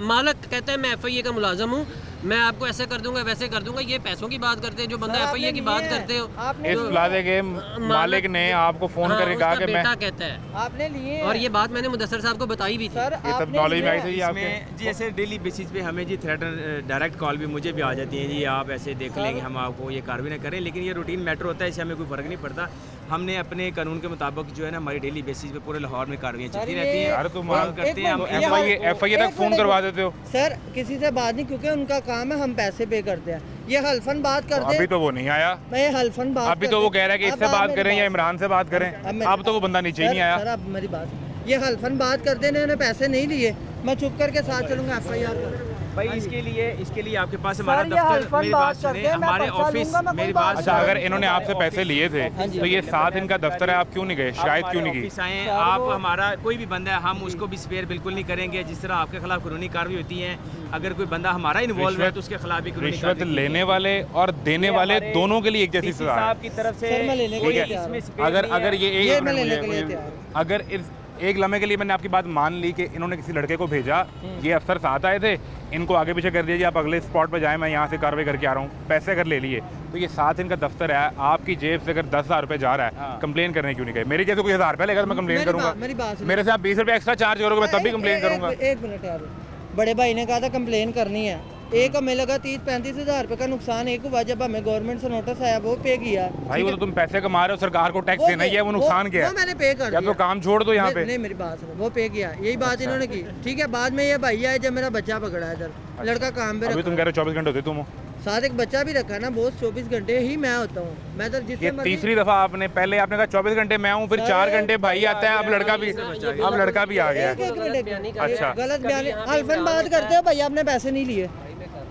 मालक कहता है मैं FIA का मुलाजम हूँ, मैं आपको ऐसे कर दूंगा, वैसे कर दूंगा। ये पैसों की बात करते हैं, जो बंदा सर, FIA की आपने बात लिए हैं। करते हो। आपने इस लिए प्लाजे के मालिक ने आपको फोन हाँ, करके कहा उसका कि मैं बेटा कहता है, आपने लिए और ये बात मैंने मुदस्सर साहब को बताई भी थी। सर ये सब आपने नॉलेज में आई लिए थी जी आपके? इसमें जी ऐसे डेली बेसिस पे हमें जी थ्रेट डायरेक्ट कॉल भी मुझे भी आ जाती है जी, आप ऐसे देख लेंगे, हम आपको ये कार्रवाई ना करें। लेकिन ये रूटीन मैटर होता है, इससे हमें कोई फ़र्क नहीं पड़ता। हमने अपने कानून के मुताबिक जो है ना, हमारी डेली बेसिस पे पूरे लाहौर में कार्रवाइयाँ चलती ये- रहती हैं। यार तुम हम करते हैं, हम एक FIA तक एक फ़ोन मिनट। करवा देते हो? सर किसी से बात नहीं, क्योंकि उनका काम है, हम पैसे पे करते हैं। ये हल्फन बात कर दे। अभी तो वो नहीं आया, मैं हल्फन बात अभी कर तो वो दे। कह रहा है कि अब इससे आप बात मेरी करें या बात- इमरान से बात करें। अब तो वो बंदा नीचे ही नहीं आया। सर आप मेरी बात, ये हल्फन बात कर देने, उन्होंने पैसे नहीं लिए, मैं चुप करके साथ चलूंगा FIR कर। भाई इसके लिए आपके पास हमारा सर, ये दफ्तर, हल्फन मेरी बात बात करते सुने, हैं, मैं हमारे पर्चा ऑफिस, लूंगा, मैं मेरी कोई बात बात अच्छा, नहीं अगर इन्होंने आपसे पैसे लिए थे तो ये साथ इनका दफ्तर है, आप क्यों नहीं गए, शिकायत क्यों नहीं की? ऑफिस आए, आप हमारा कोई भी बंदा है, हम उसको भी स्पेयर बिल्कुल नहीं करेंगे। जिस तरह आपके खिलाफ कानूनी कार्रवाई होती है, अगर कोई बंदा हमारा इन्वॉल्व है तो उसके खिलाफ भी कानूनी रिश्वत कार्रवाई लेने वाले और देने वाले दोनों के लिए एक जैसी डीसी सजा है। साहब की तरफ से सर, मैं लेने के कोई लिए तैयार इसमें हूं। स्पेयर अगर नहीं है। अगर ये ये एक मैं मिनट लेने के लिए मुझे- तैयार हूं। अगर इस एक लम्हे के लिए मैंने आपकी बात मान ली कि इन्होंने किसी लड़के को भेजा, ये अफसर साथ आए थे, इनको आगे पीछे कर दीजिए, आप अगले स्पॉट पे जाएं, मैं यहाँ से कार्रवाई करके आ रहा हूँ, पैसे अगर ले लिए तो ये साथ इनका दफ्तर है, आपकी जेब से अगर 10,000 रुपये जा रहा है, कंप्लेन करने क्यों नहीं गए? मेरी जैसे कोई 1000 रुपये लेगा तो मैं कंप्लेन करूंगा, मेरी बात सुनो। मेरे से आप 20 रुपये एक्स्ट्रा चार्ज करोगे, मैं तब भी कंप्लेन करूंगा। एक मिनट यार, बड़े भाई ने कहा था कंप्लेन करनी है, एक हमें लगा 30-35 हज़ार रुपए का नुकसान एक हुआ, जब हमें गवर्नमेंट से नोटिस आया वो पे किया। भाई वो तो तुम पैसे कमा रहे हो, सरकार को टैक्स देना ही है, वो नुकसान क्या वो मैंने पे कर है? या दिया। तो काम छोड़ दो यहाँ पे। नहीं मेरी बात सुनो, वो पे किया, यही बात इन्होंने की। ठीक है, बाद में ये भाई आए जब मेरा बच्चा पकड़ा है इधर, लड़का काम पे अभी तुम रखा, कह रहे हो 24 घंटे होते तुम, साथ एक बच्चा भी रखा ना, बहुत 24 घंटे ही मैं होता हूँ, मैं तो ये जिससे मर्जी- तीसरी दफा आपने, पहले आपने कहा 24 घंटे मैं हूँ, फिर 4 घंटे भाई आता है, अब लड़का भी आ गया एक- है। एक मिनट, एक बयानी मिनट, कर अच्छा। गलत बयान, हल्फन बात करते हो भैया, आपने पैसे नहीं लिए,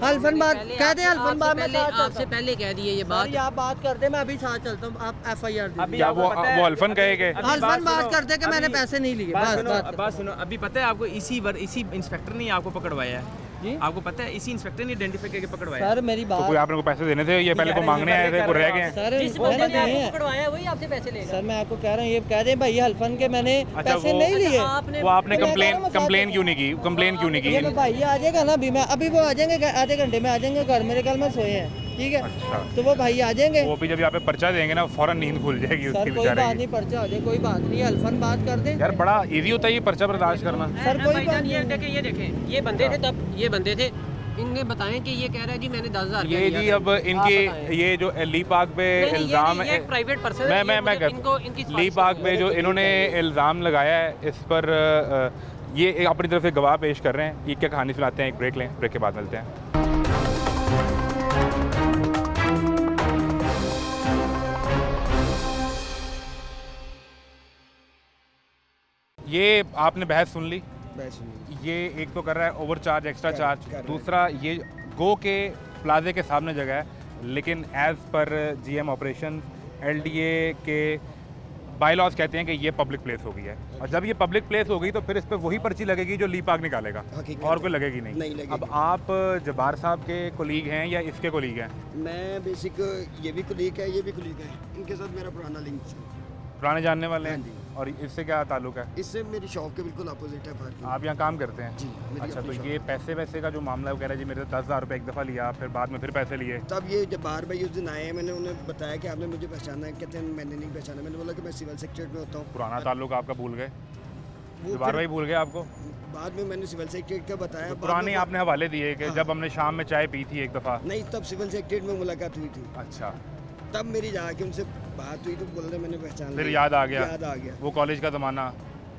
हल्फन बात कहते हैं, हल्फन बात में साथ चलता आपसे पहले कह दिए ये हूं। बात। सर, आप बात करते, मैं अभी साथ चलता हूँ, आप FIR दे। अभी क्या आपको वो पता है- वो अल्फन कहे कि हल्फन बात करते कि मैंने अभी- पैसे नहीं लिए, बात बस सुनो, बात। बात सुनो, अभी पता है आपको इसी इंस्पेक्टर ने आपको पकड़वाया है। जी? आपको पता है इसी इंस्पेक्टर ने आइडेंटिफाई करके पकड़वाया है। सर मेरी तो कोई बात, आपने को पैसे देने थे, ये पहले को मांगने आए थे, को रह गए हैं? सर जिस मैंने बंदे ने नहीं आपको है पकड़वाया है वही आपसे पैसे लेगा। सर, मैं आपको कह रहा हूँ, ये कह दें भैया हल्फन के मैंने अच्छा, पैसे वो- नहीं लिए। आपने वो आपने तो मैं कह रहा हूँ, मैं कंप्लेन साथ- क्यों नहीं की? कंप्लेन क्यों नहीं ये की? भाई आ जाएगा ना, अभी मैं अभी वो आ जाएंगे, आधे घंटे में आ जाएंगे घर, मेरे ख्याल में सोए हैं, ठीक है, अच्छा, तो वो भाई आ जाएंगे। वो भी जब यहाँ पे पर्चा देंगे ना, फौरन नींद खुल जाएगी उसकी सर कोई बेचारे बात की। नहीं, पर्चा हो जाए, कोई बात नहीं, हल्फन बात कर दें। यार बड़ा इजी होता है ये पर्चा बर्दाश्त करना। सर कोई बात ये नहीं। देखें, ये देखें, ये बंदे थे तब, ये बंदे थे, इनने बताएं कि ये कह रहा है जी मैंने 10,000 ये रुपया जी दिया अब था। इनके आप बताएं। ये जो ली पाक पे नहीं, नहीं, ये इल्ज़ाम नहीं, ये है, एक प्राइवेट पर्सन है, मैं ये मुझे इनको इनकी ली पाक पे जो इन्होंने इल्ज़ाम लगाया है इस पर ये एक अपनी तरफ से गवाह पेश कर रहे हैं। ये क्या कहानी सुनाते हैं, एक ब्रेक लें, ब्रेक के बाद मिलते हैं। ये आपने बहस सुन ली, ये एक तो कर रहा है ओवर चार्ज, एक्स्ट्रा चार्ज, दूसरा ये गो के प्लाजे के सामने जगह है, लेकिन as per GM operation LDA के बायलॉज कहते हैं कि ये पब्लिक प्लेस हो गई है, और जब ये पब्लिक प्लेस हो गई तो फिर इस पर वही पर्ची लगेगी जो ली पाक निकालेगा, और कोई लगेगी नहीं। अब आप जब्बार साहब के कोलीग हैं या इसके कोलीग हैं? मैं बेसिक ये भी कुलीग है, ये भी कुलीग है, इनके साथ मेरा पुराना लिंक है। पुराने जानने वाले हाँ हैं? जी। और इससे क्या ताल्लुक है? इससे मेरी शॉप के बिल्कुल अपोजिट है पार्किंग। आप यहाँ काम करते हैं? जी, मेरी अच्छा, अपनी तो शॉप ये पैसे वैसे का जो मामला है वो कह रहे हैं जी मेरे 10,000 रुपये एक दफ़ा लिया, फिर बाद में फिर पैसे लिए। तब ये जब बाहर भाई उस दिन आए, मैंने उन्हें बताया कि आपने मुझे पहचाना है, कहते हैं मैंने नहीं पहचाना। मैंने बोला कि मैं सिविल सेक्रेटरी में होता हूँ। पुराना ताल्लुक आपका भूल गए? वो जब्बार फिर भाई भूल गए आपको? बाद में मैंने सिविल सेक्रेटरी का बताया। बाद पुराने में- आपने हवाले दिए कि हाँ। जब हमने शाम में चाय पी थी एक दफ़ा। नहीं, तब सिविल सेक्रेटरी में मुलाकात हुई थी, अच्छा, तब मेरी जाके उनसे बात हुई तो बोल रहे मैंने पहचान फिर लिया। याद आ गया? याद आ गया। वो कॉलेज का ज़माना,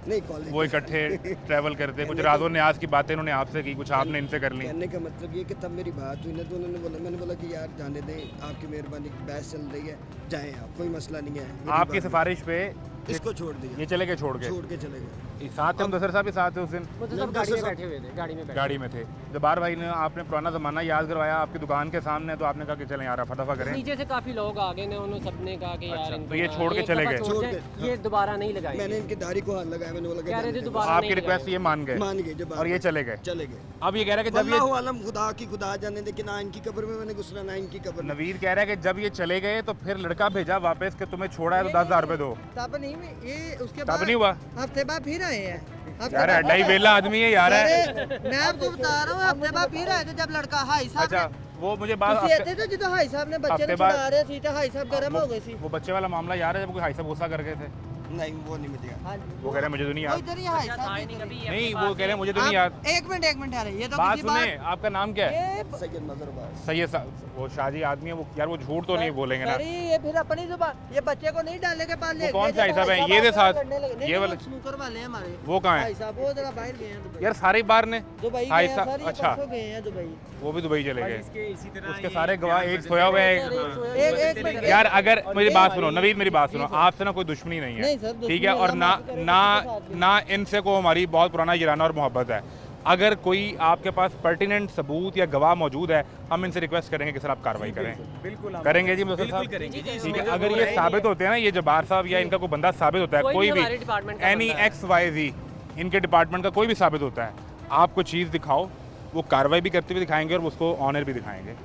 नहीं कॉलेज वो इकट्ठे ट्रैवल करते, कुछ राजो न्याज की बातें उन्होंने आपसे की, कुछ आपने इनसे कर ली। कहने का मतलब ये कि तब मेरी बात हुई ना, तो उन्होंने बोला, मैंने बोला कि यार जाने दें, आपकी मेहरबानी, बहस चल रही है, जाएं आप, कोई मसला नहीं है। मेरी आपकी बात- सिफारिश पे इसको छोड़ दिया, ये चले गए छोड़ के? छोड़ के चले गए। साथ थे मुदस्सिर साहब के साथ थे उस दिन? वो तो सब गाड़ी में बैठे हुए थे, गाड़ी में बैठे। गाड़ी में थे। जब्बार भाई ने आपने पुराना ज़माना याद करवाया आपकी दुकान के सामने, तो आपने कहा कि चलें यार रफा दफा करें। नीचे से काफी लोग आ गए ने, उन्होंने सबने कहा कि यार अच्छा, इनको तो ये ना, छोड़ के एक चले दफा गए? छोड़ छोड़ दें, के, ये दोबारा नहीं लगाएंगे। मैंने इनकी दाढ़ी को हाथ लगाया, मैंने बोला कि कह रहे थे जाने दें। दोबारा आपकी नहीं रिक्वेस्ट ये मान गए मान गए जब और ये चले गए? चले गए। अब ये कह रहा है कि जब ये अल्लाह आलम, खुदा की खुदा जाने दे कि ना इनकी कब्र में मैंने घुसना, ना इनकी कब्र में। नवीद कह रहा है कि जब ये चले गए तो फिर लड़का भेजा वापस कि तुम्हें छोड़ा है तो 10,000 रुपये दो। तब नहीं, ये उसके तब बाद नहीं हुआ? हफ्ते बाद फिर आए हैं। हफ्ते यार बाद- अड्डा ही वेला आदमी है यार है। अरे, मैं आपको बता रहा हूँ, हफ्ते बाद फिर आए थे जब लड़का हाई साहब अच्छा, वो मुझे बात ਤੁਸੀਂ ਇੱਥੇ ਤੇ ਜਦੋਂ ਹਾਈ ਸਾਹਿਬ ਨੇ ਬੱਚੇ हफ्ते ਨੂੰ बाद- ਛੁਡਾ ਰਹੇ ਸੀ ਤੇ ਹਾਈ ਸਾਹਿਬ ਗਰਮ ਹੋ ਗਏ ਸੀ। वो बच्चे वाला मामला यार है जब कोई हाई साहब गुस्सा कर गए थे। नहीं वो नहीं मुझे याद। हाँ जी वो कह रहे हैं मुझे तो नहीं वो याद। इधर ही हाई साहब के इधर ही। नहीं वो कह रहे हैं मुझे तो नहीं याद। एक मिनट यार, ये तो बात किसी सुने, आपका नाम क्या है? ये सैयद नजरबाज। सैयद साहब, वो शाहजी आदमी है वो यार, वो झूठ तो नहीं बोलेंगे ना। सर ये फिर अपनी जुबान, ये बच्चे को नहीं डालने के पास ले वो कौन गए से भाई जब साहब हैं? भाई ये दे साहब साथ? लड़ने लगे। नहीं, ये नहीं, वाले? वो स्नूकर वाले हैं हमारे वो कहाँ भाई है? साहब, वो जरा बाहर गए हैं दुबई। यार सारे बाहर ने दुबई भाई गए हैं साहब, सर, ये अच्छा। परसों गए हैं दुबई। वो भी दुबई चले और गए। इसके इसी तरह उसके ये सारे गवाह बयान एक सोया हुआ है, एक मिनट यार अगर मेरी बात सुनो हमारी- नवीद, मेरी बात सुनो, आपसे ना कोई दुश्मनी नहीं नहीं है, सर, ठीक है? दुश्मनी और अल्लाह ना माफ़ करे, ना किसी के साथ भी। ना इनसे को हमारी बहुत पुराना ईराना और मोहब्बत है। अगर कोई आपके पास पर्टिनेंट सबूत या गवाह मौजूद है, हम इनसे रिक्वेस्ट करेंगे कि सर आप कार्रवाई करें। बिल्कुल हम करेंगे जी मुसलसल बिल्कुल साहब? करेंगे जी। ठीक है, अगर ये साबित होते हैं ना, ये जब्बार साहब या इनका कोई बंदा साबित होता है, कोई भी हमारे डिपार्टमेंट का एनी बंदा है। XYZ इनके डिपार्टमेंट का कोई भी साबित होता है, आप कोई चीज़ दिखाओ, वो कार्रवाई भी करते हुए दिखाएंगे और उसको ऑनर भी दिखाएंगे।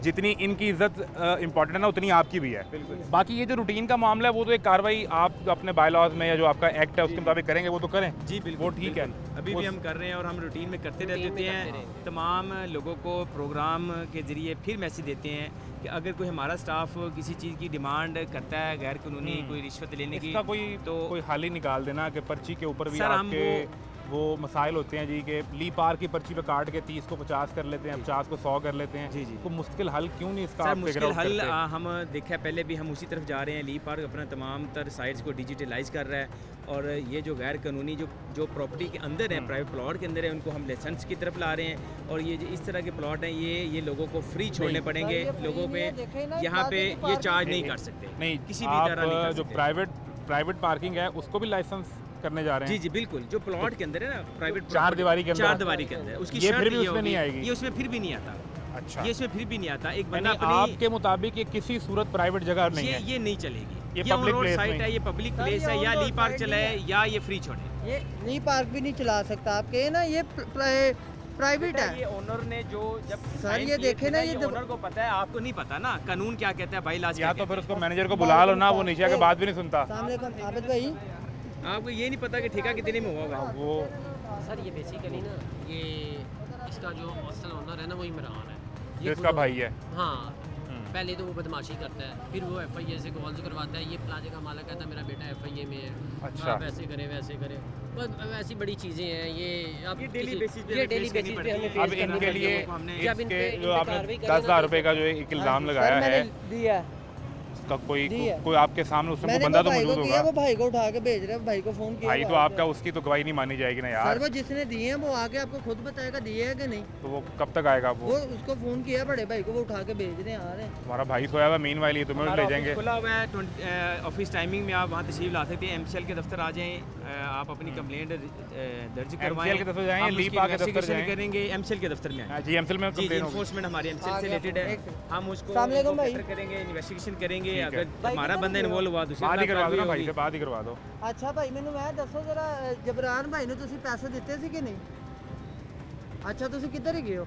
जितनी इनकी इज्जत इंपॉर्टेंट है ना, उतनी आपकी भी है। बाकी ये जो रूटीन का मामला है, वो तो एक कार्रवाई आप अपने बायलॉज में या जो आपका एक्ट है उसके मुताबिक करेंगे, वो तो करें जी बिल्कुल, वो ठीक है। बिल्कुल। अभी भी हम कर रहे हैं और हम रूटीन में करते रूटीन रहते में हैं। करते रहे। तमाम लोगों को प्रोग्राम के ज़रिए फिर मैसेज देते हैं कि अगर कोई हमारा स्टाफ किसी चीज़ की डिमांड करता है गैर कानूनी कोई रिश्वत लेने की, इसका कोई तो कोई हल ही निकाल देना कि पर्ची के ऊपर भी सर, हम आपके वो मसाइल होते हैं जी कि ली पार की पर्ची पे काट के 30 को 50 कर लेते हैं, 50 को 100 कर लेते हैं। जी, जी। तो मुश्किल हल क्यों नहीं इसका सर आप फिगर मुश्किल आउट हल करते? हम देखा पहले भी हम उसी तरफ जा रहे हैं। ली पार्क अपना तमाम तर साइट्स को डिजिटलाइज कर रहा है और ये जो गैर कानूनी जो प्रॉपर्टी के अंदर है, प्राइवेट प्लॉट के अंदर है, उनको हम लाइसेंस की तरफ ला रहे हैं। और ये जो इस तरह के प्लॉट हैं, ये लोगों को फ्री छोड़ने पड़ेंगे। सर, ये फ्री लोगों पे नहीं है, देखें ना, यहाँ पे प्लाजा की ये पार्किंग चार्ज नहीं कर सकते, नहीं, किसी भी आप तरह नहीं कर जो सकते। प्राइवेट पार्किंग है उसको भी लाइसेंस करने जा रहे जी हैं। जी बिल्कुल, जो प्लॉट के अंदर है ना, प्राइवेट चार दीवारी के अंदर? चार दीवारी के अंदर उसकी ये शर्त फिर भी ये उसमें नहीं होगी, आएगी? ये उसमें फिर भी नहीं आता। अच्छा, ये इसमें फिर भी नहीं आता। एक बंदा यानी अपनी आपके मुताबिक ये किसी सूरत प्राइवेट जगह नहीं है? ये नहीं चलेगी। ये ये on public road place site नहीं। है, ये पब्लिक सर, प्लेस ये है, on या road ली पार्क site चलाए नहीं या ये फ्री छोड़े। ये नी पार्क भी नहीं चला सकता आप कहे ना, ये प्राइवेट ये है। ओनर ने जो जब सर, sign ये किए देखे थे ना, ये ओनर को पता है, आपको नहीं पता ना कानून क्या कहता है, भाई लाज या क्या तो फिर कहता उसको मैनेजर को बुला लो ना, वो नीचे आके बात भी नहीं सुनता। सलाम आबिद भाई। है। आपको ये नहीं पता कि ठेका कितने में होगा। वो सर ये बेसिकली ना, ये इसका जो असल ओनर है ना, वो इमरान है। जो ये इसका खुद- भाई है। हाँ, पहले तो वो बदमाशी करता है, फिर वो FIA से कॉल करवाता है। ये प्लाजे का मालिक कहता है मेरा बेटा FIA में है, अच्छा। आप ऐसे करें वैसे करें। बस ऐसी बड़ी चीज़ें हैं ये। अब ये daily किसी- basis पे ये हमें डेली face करनी बेसिस पे पड़ती हमें है। face अब करनी इनके पड़ती लिए है। हमने जब इन इसके पे- इन जो पे आपने कार्रवाई करें 10,000 ना, रुपए का जो एक इल्ज़ाम सर, लगाया मैंने है, दिया है। उसका कोई दिया। कोई आपके सामने उसमें कोई मैंने बंदा वो तो भाई को मौजूद किया, होगा। वो भाई को उठा के भेज रहे हैं, भाई को फोन किया। भाई तो वो आपका आके- उसकी तो गवाही नहीं मानी जाएगी ना सर, यार। वो जिसने दिए हैं वो आके आपको खुद बताएगा दिए है कि नहीं। तो वो कब तक आएगा? वो उसको फोन किया बड़े भाई को, वो उठा के भेज रहे हैं, आ रहे हैं। तुम्हारा भाई सोया हुआ मीन वाली तुम्हें हमारा ले ऑफिस जाएंगे। खुला हुआ है, ऑफिस टाइमिंग में आप वहाँ तशरीफ ला सकते हैं। MCL के दफ्तर आ जाएं, आप अपनी कंप्लेंट दर्ज करवाएं। MCL के दफ्तर जाएं, हम ली उसकी पार्क के दफ्तर investigation जाएं। करेंगे। MCL के दफ्तर में आएं। जी MCL में जी जी, कंप्लेन होगी। इन्फोर्समेंट हमारे आ MCL से गया रिलेटेड है। एक सेकंड। हम उसको अस्सलाम वालेकुम भाई। बेहतर करेंगे, इन्वेस्टिगेशन करेंगे। ठीक है। अगर भाई हमारा किधर बंदा गए हो? इन्वॉल्व हुआ दूसरी बात ही तरफ करवा दो ना कार्रवाई भाई से, होगी। बात ही करवा दो। अच्छा भाई ਮੈਨੂੰ ਮੈਂ ਦੱਸੋ ਜਰਾ ਜਬਰਾਨ ਭਾਈ ਨੂੰ ਤੁਸੀਂ ਪੈਸੇ ਦਿੱਤੇ ਸੀ ਕਿ ਨਹੀਂ? ਅੱਛਾ ਤੁਸੀਂ ਕਿੱਧਰ ਹੀ ਗਏ ਹੋ?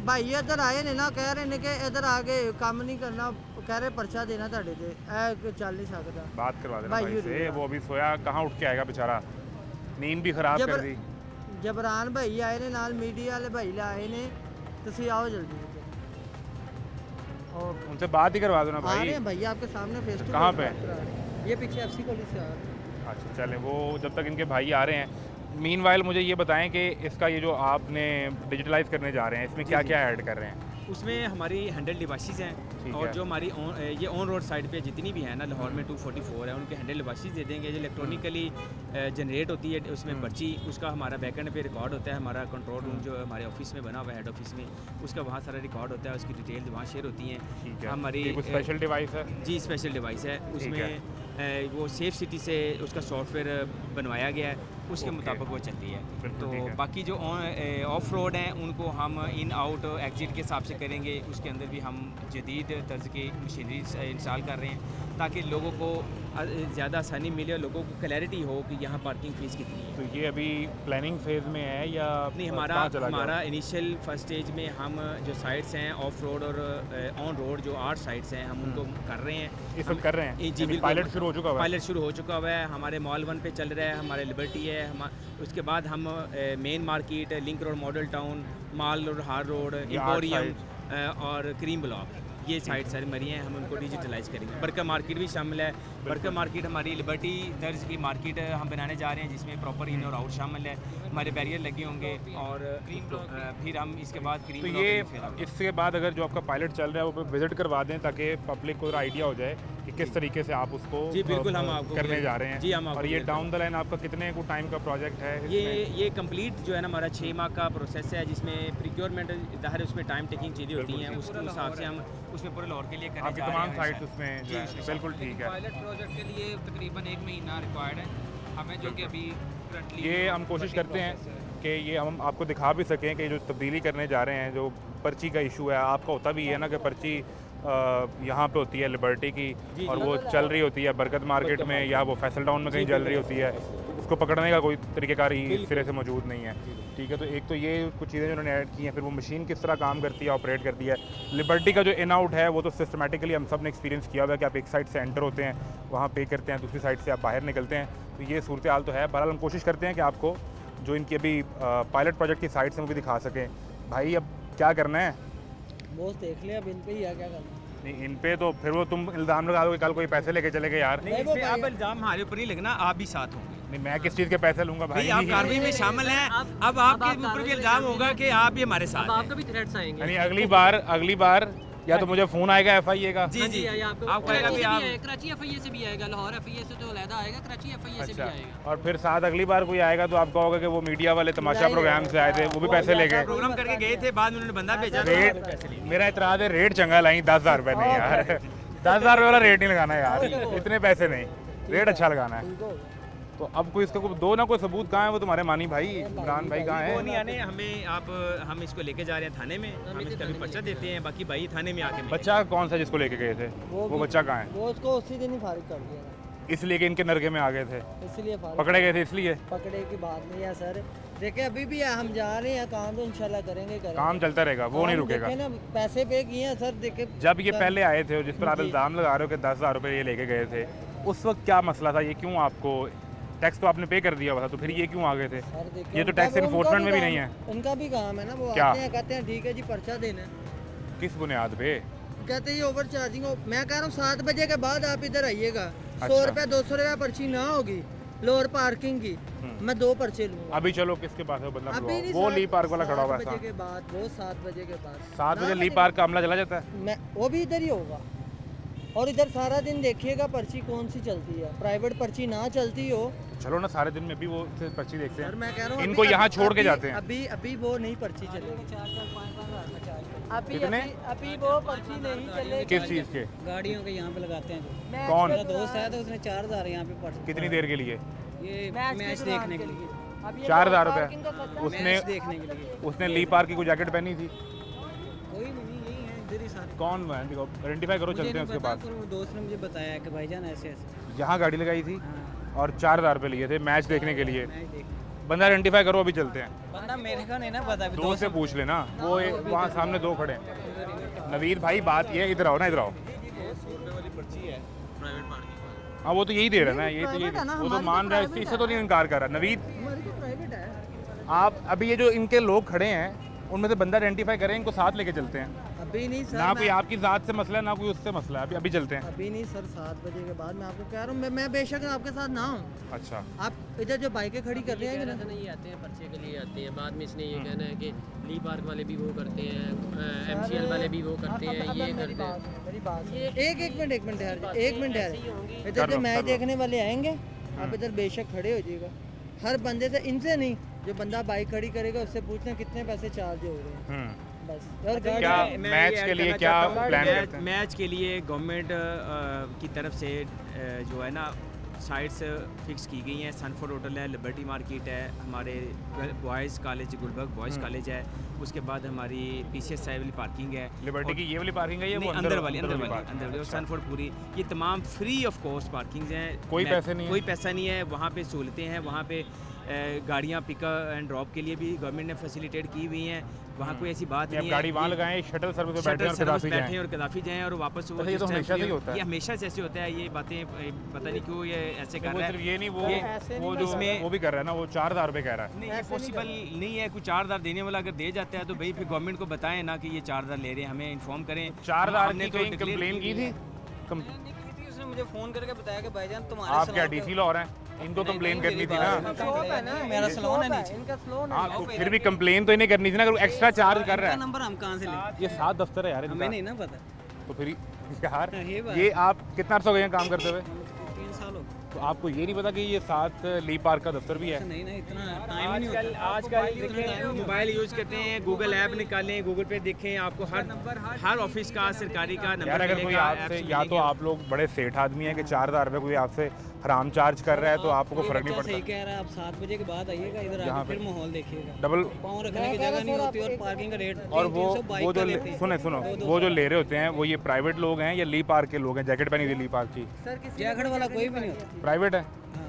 ਭਾਈ ਇੱਧਰ ਆਏ ਨੇ ਨਾ, ਕਹਿ ਰਹੇ ਨੇ ਕਿ ਇੱਧਰ ਆ ਕੇ ਕੰਮ ਨਹੀਂ ਕਰਨਾ, ਕਹਿ ਰਹੇ ਪਰਚਾ ਦੇਣਾ ਤੁਹਾਡੇ ਤੇ, ਇਹ ਚੱਲ ਨਹੀਂ ਸਕਦਾ। बात करवा देना भाई भाई ये से, रुका। वो अभी सोया कहाँ उठ के आएगा बेचारा, नींद भी खराब कर दी। ਜਬਰਾਨ ਭਾਈ ਆਏ ਨੇ ਨਾਲ, ਮੀਡੀਆ ਵਾਲੇ ਭਾਈ ਆਏ ਨੇ, ਤੁਸੀਂ आओ जल्दी। और उनसे बात ही करवा दो ना आ रहे भाई। हैं भैया आपके सामने फेस टू कहाँ पे? ये पीछे FC कॉलेज से आ रहे हैं। अच्छा चलें, वो जब तक इनके भाई आ रहे हैं, मीनवाइल मुझे ये बताएं कि इसका ये जो आपने डिजिटलाइज करने जा रहे हैं, इसमें क्या क्या ऐड कर रहे हैं? उसमें हमारी हैंडल डिवाइसेस हैं ठीक और है। जो हमारी ये ऑन रोड साइड पे जितनी भी है ना, लाहौर में 244 है, उनके हैंडल डिवाइसेस दे देंगे जो इलेक्ट्रॉनिकली जनरेट होती है। उसमें पर्ची, उसका हमारा बैकएंड पे रिकॉर्ड होता है। हमारा कंट्रोल रूम जो हमारे ऑफिस में बना हुआ है, हेड ऑफिस में, उसका वहाँ सारा रिकॉर्ड होता है, उसकी डिटेल्स वहाँ शेयर होती हैं। ठीक है। हमारी ये कोई स्पेशल डिवाइस है? जी स्पेशल डिवाइस है। उसमें वो सेफ सिटी से उसका सॉफ्टवेयर बनवाया गया है, उसके ओके। मुताबिक वो चलती है। बिल्कुल तो ठीक है। बाकी जो ऑफ रोड हैं उनको हम इन आउट एग्जिट के हिसाब से करेंगे। उसके अंदर भी हम जदीद तर्ज की मशीनरी इंस्टॉल कर रहे हैं ताकि लोगों को ज़्यादा आसानी मिले और लोगों को क्लैरिटी हो कि यहाँ पार्किंग फ़ीस कितनी है। तो ये अभी प्लानिंग फेज में है या नहीं, कहाँ चला गया? हमारा इनिशियल फर्स्ट स्टेज में हम जो साइट्स हैं ऑफ रोड और ऑन रोड जो 8 साइट्स हैं हम उनको कर रहे हैं। ये सब कर रहे हैं? जी यानी बिल्कुल, पायलट शुरू हो चुका हुआ है? पायलट शुरू हो चुका हुआ है। हमारे मॉल 1 पे चल रहा है, हमारे लिबर्टी है, हम उसके बाद हम main market, link road, model town, mall road, हार रोड, ये 8 एम्पोरियम और क्रीम ब्लॉक, ये साइट सारी मरी हैं, हम उनको डिजिटलाइज करेंगे। बरका मार्केट भी शामिल है। बरका मार्केट हमारी लिबर्टी तर्ज की मार्केट हम बनाने जा रहे हैं, जिसमें प्रॉपर इन और आउट शामिल है, हमारे बैरियर लगे होंगे और फिर हम इसके बाद तो क्रीम ये इसके बाद अगर जो आपका पायलट चल रहा है वो विजिट करवा दें ताकि पब्लिक को आइडिया हो जाए कि किस तरीके से आप उसको जी बिल्कुल हम आपको करने जा रहे हैं। जी हम आपको और ये डाउन द लाइन आपका कितने को टाइम का प्रोजेक्ट है ये कंप्लीट जो है ना हमारा 6 माह का प्रोसेस है, जिसमें प्रिक्योरमेंट ज़ाहिर उसमें टाइम टेकिंग चीज़ें होती हैं, उसके हिसाब से हम उसमें पूरे लाहौर के लिए करने आपकी जा रहे तमाम हैं। साइट्स उसमें जो है, बिल्कुल ठीक है। पायलट प्रोजेक्ट के लिए तकरीबन 1 महीना रिक्वायर्ड है हमें, जो कि अभी currently ये हम कोशिश करते हैं कि ये हम आपको दिखा भी सकें कि जो तब्दीली करने जा रहे हैं, जो पर्ची का इशू है, आपका होता भी है ना कि पर्ची यहाँ पे होती है लिबर्टी की और वो चल रही होती है बरकत मार्केट में या वो फैसल टाउन में कहीं चल रही होती है, उसको पकड़ने का कोई तरीक़ेकार ही इस सिरे से मौजूद नहीं है। ठीक है, तो एक तो ये कुछ चीज़ें उन्होंने ऐड की हैं, फिर वो मशीन किस तरह काम करती है, ऑपरेट करती है। लिबर्टी का जो इन आउट है वो तो सिस्टमेटिकली हम सब ने एक्सपीरियंस किया हुआ है कि आप एक साइड से एंटर होते हैं, वहाँ पे करते हैं, दूसरी साइड से आप बाहर निकलते हैं। तो ये सूरत हाल तो है। बहरहाल हम कोशिश करते हैं कि आपको जो इनकी अभी पायलट प्रोजेक्ट की साइड से वो भी दिखा सकें। भाई अब क्या करना है? बॉस देख लिया, अब इन पे ही है, क्या करना। नहीं इन पे तो फिर वो तुम इल्ज़ाम लगा दो कि कल कोई पैसे लेके चले गए यार। नहीं, इस पे आप इल्ज़ाम हमारे ऊपर नहीं लगना, आप भी साथ होंगे। नहीं मैं किस चीज़ के पैसे लूँगा भाई आप कार्रवाई में शामिल हैं, अब आपके ऊपर भी इल्ज़ाम होगा कि आप भी हमारे साथ हैं। आपका भी थ्रेट्स आएंगे। यानी अगली बार या तो मुझे फ़ोन आएगा FIA का। जी जी आपको आपको आएगा भी आप कराची FIA से भी आएगा, लाहौर FIA से तो अलहदा आएगा, कराची FIA से भी अच्छा, आएगा। और फिर साथ अगली बार कोई आएगा तो आप कहोगे कि वो मीडिया वाले तमाशा प्रोग्राम से आए थे, वो भी पैसे ले गए। प्रोग्राम करके गए थे, बाद में उन्होंने बंदा भेजा तो रेट पैसे लिए। मेरा इतराज़ है, रेट चंगा लाई 10,000 रुपये नहीं यार। 10,000 रुपये वाला रेट नहीं लगाना यार, इतने पैसे नहीं, रेट अच्छा लगाना है। तो अब कोई इसका दो ना कोई सबूत कहाँ है, वो तुम्हारे मानी भाई इमरान भाई कहाँ वो नहीं है? आने हमें, आप हम इसको लेके जा रहे हैं थाने में, हम इसका भी पर्चा देते हैं, बाकी भाई थाने में आके मिलेंगे। बच्चा कौन सा जिसको लेके गए थे, वो बच्चा कहाँ है? वो उसको उसी दिन ही फारिग कर दिया था, इसलिए कि इनके नरके में आ गए थे, इसलिए फारिग पकड़े गए थे इसलिए। पकड़े की बात नहीं है सर। देखिए अभी भी हम जा रहे हैं, काम तो इंशाल्लाह करेंगे। काम चलता रहेगा, वो नहीं रुकेगा। देखे ना, पैसे पे किए हैं सर। देखे जब ये पहले आए थे, जिस पर आप इल्ज़ाम लगा रहे हो कि 10,000 रुपये ये लेके गए थे, उस वक्त क्या मसला था? ये क्यों आपको टैक्स तो आपने पे कर दिया हुआ था, तो फिर ये क्यों आ गए थे? सर देखिए ये तो टैक्स इन्फोर्समेंट में भी नहीं है। उनका भी काम है ना, वो क्या? आते हैं कहते हैं ठीक है जी पर्चा देना है, किस बुनियाद पे? कहते हैं ये ओवर चार्जिंग हो। मैं कह रहा हूँ 7 बजे के बाद आप इधर आइएगा, 100 अच्छा। रुपये 200 रुपये पर्ची ना होगी लोअर पार्किंग की, मैं 2 पर्चे लूँगा। अभी चलो किसके पास है बदला? अभी नहीं, वो ली पार्क वाला खड़ा हुआ है 7 बजे के बाद, वो 7 बजे के बाद 7 बजे ली पार्क का अमला चला जाता है। मैं वो भी इधर ही होगा। और इधर सारा दिन देखिएगा पर्ची कौन सी चलती है, प्राइवेट पर्ची ना चलती हो। चलो ना सारे दिन में भी वो से पर्ची देखते सर हैं। मैं कह रहा हूँ इनको अभी- यहाँ छोड़ के अभी- जाते हैं। अभी वो नहीं पर्ची चलेगी। अभी कितने? अभी वो पर्ची नहीं चलेगी। किस चीज़ के? गाड़ियों के यहाँ पे लगाते हैं जो। मैच कौन? के मेरा दोस्त दौरान- है तो उसने 4,000 यहाँ पे पर्ची। कितनी देर के लिए? ये मैच मैच के दौरान देखने के लिए। अब ये 4,000 लोग रुपये। पार्किंग का खर्चा- उसने मैच देखने के लिए। उसने ली पार्क की कोई जैकेट पहनी थी? कोई नहीं, यही है इधर ही सारे। कौन है? देखो आइडेंटिफाई करो, मुझे चलते हैं नहीं उसके पता, पास। पर वो दोस्त ने मुझे बताया है कि भाईजान ऐसे ऐसे। यहाँ गाड़ी लगाई थी हाँ, और 4,000 रुपये लिए थे मैच देखने के लिए। मैच देखने। बंदा आइडेंटिफाई करो, अभी चलते हैं। बंदा मेरे को नहीं ना पता अभी। दो से पूछ लेना, वो वहाँ सामने 2 खड़े हैं। नवीद भाई बात ये, इधर आओ ना, इधर आओ। हाँ वो तो यही दे रहा है ना, यही तो private है ना, वो तो हमारी मान तो रहा है, private इससे तो नहीं इनकार कर रहा। नवीद हमारी तो प्राइवेट है। आप अभी ये जो इनके लोग खड़े हैं उनमें से बंदा आइडेंटिफाई करें, इनको साथ लेके चलते हैं। अभी नहीं सर, ना कोई मैं- आपकी ज़ात से मसला है ना कोई उससे मसला है। अभी अभी चलते हैं। अभी नहीं सर, 7 बजे के बाद मैं आपको कह रहा हूँ। मैं बेशक आपके साथ ना हूँ। अच्छा आप इधर जो बाइकें खड़ी कर रहे हैं ना, नहीं आते हैं, पर्चे के लिए आते हैं। बाद में इसने ये कहना है कि ली पार्क वाले भी वो करते हैं, MCL वाले भी वो करते हैं, ये मेरी करते हैं। बात मेरी बात एक मिनट ठहर, एक मिनट ऐसे ही ठहर। होंगी। इधर कर जो लो, मैच कर लो। देखने वाले आएंगे, आप इधर बेशक खड़े हो जाइएगा। हर बंदे से, इनसे नहीं, जो बंदा बाइक खड़ी करेगा उससे पूछना कितने पैसे चार्ज हो रहे हैं बस। और क्या गाड़ी मैं मैच ये के ऐड लिए करना क्या चाहता हूँ, प्लान मैच- करते हैं? मैच के लिए गवर्नमेंट की तरफ से जो है ना साइट्स फिक्स की गई हैं। सनफोर्ड होटल है, लिबर्टी मार्केट है, हमारे boys college Gulberg boys college है, उसके बाद हमारी PCS साइड वाली पार्किंग है, लिबर्टी की ये वाली पार्किंग है, ये नहीं, वो अंदर वाली पार्क? अंदर वाली और अच्छा। सनफोर्ड पूरी, ये तमाम फ्री ऑफ कॉस्ट पार्किंग्स हैं। कोई पैसे नहीं है? कोई पैसा नहीं है, वहाँ पे सहूलतें हैं, वहाँ पे गाड़ियाँ पिकअप एंड ड्रॉप के लिए भी गवर्नमेंट ने फैसिलिटेट की हुई हैं, वहाँ कोई ऐसी बात कि नहीं आप है। गाड़ी वहाँ लगाएं, शटल सर्विस पे बैठे शटल और सर्विस कदाफी बैठे जाएं। और कदाफी जाएं और वापस वो अच्छा, ये तो जिस टाइम हमेशा से ही पे- होता है। ये हमेशा से ऐसे होता है, ये बातें पता नहीं क्यों ये ऐसे कर वो रहा सिर्फ है। ये नहीं, ये- वो जो इसमें- वो भी कर रहा है ना, वो 4,000 रुपये कह रहा है। नहीं, ये पॉसिबल नहीं है। कुछ 4,000 देने वाला अगर दे जाता है तो भाई फिर गवर्नमेंट को बताएं ना कि ये 4,000 ले रहे हैं, हमें इन्फॉर्म करें। 4,000 हमने की तो कहीं declare कंप्लेन की थी? नहीं की थी, उसने मुझे फ़ोन करके बताया कि भाईजान तुम्हारे आप क्या सलून पे- डीसी लॉ हैं? इनको नहीं, कंप्लेन नहीं, करनी मेरी थी बात ना। सुनो। शॉप है ना, मेरा ये सलोन है शॉप नीचे। इनका सलोन हाँ, है। तो फिर भी कंप्लेन तो इन्हें करनी थी ना, अगर एक्स्ट्रा चार्ज कर रहा इनका है। नंबर हम कहाँ से लें? ये 7 दफ्तर है यार हमें इनका। नहीं ना पता। तो फिर यार ये बात ये आप कितना अर्सा हो गया काम करते हुए? 3 साल हो गए। तो आपको ये नहीं पता कि ये 7 ली पार्क का दफ्तर भी है? नहीं ना, इतना टाइम ही नहीं होता। आजकल देखें मोबाइल यूज़ करते हैं, गूगल ऐप निकालें, गूगल पे देखें, आपको हर ऑफिस का सरकारी का नंबर यार अगर कोई मिलेगा, आपसे, ऐप्स या तो मिलेंगे। आप लोग बड़े सेठ आदमी हैं कि 4,000 रुपये कोई आपसे हराम चार्ज कर रहा है तो आपको ये फर्क नहीं बच्चा सही पड़ता। कह रहा है, आप 7 बजे के बाद आइएगा इधर, यहाँ आके पे फिर माहौल देखिएगा। डबल पाँव रखने की जगह नहीं होती और पार्किंग का रेट और वो 300 बाइक वो का जो लेते हैं। सुनो वो जो ले रहे होते हैं वो ये प्राइवेट लोग हैं या ली पार्क के लोग हैं? जैकेट पहनी हुई ली पार्क की सर किसी जैकेट वाला कोई भी नहीं होता। प्राइवेट है। हाँ।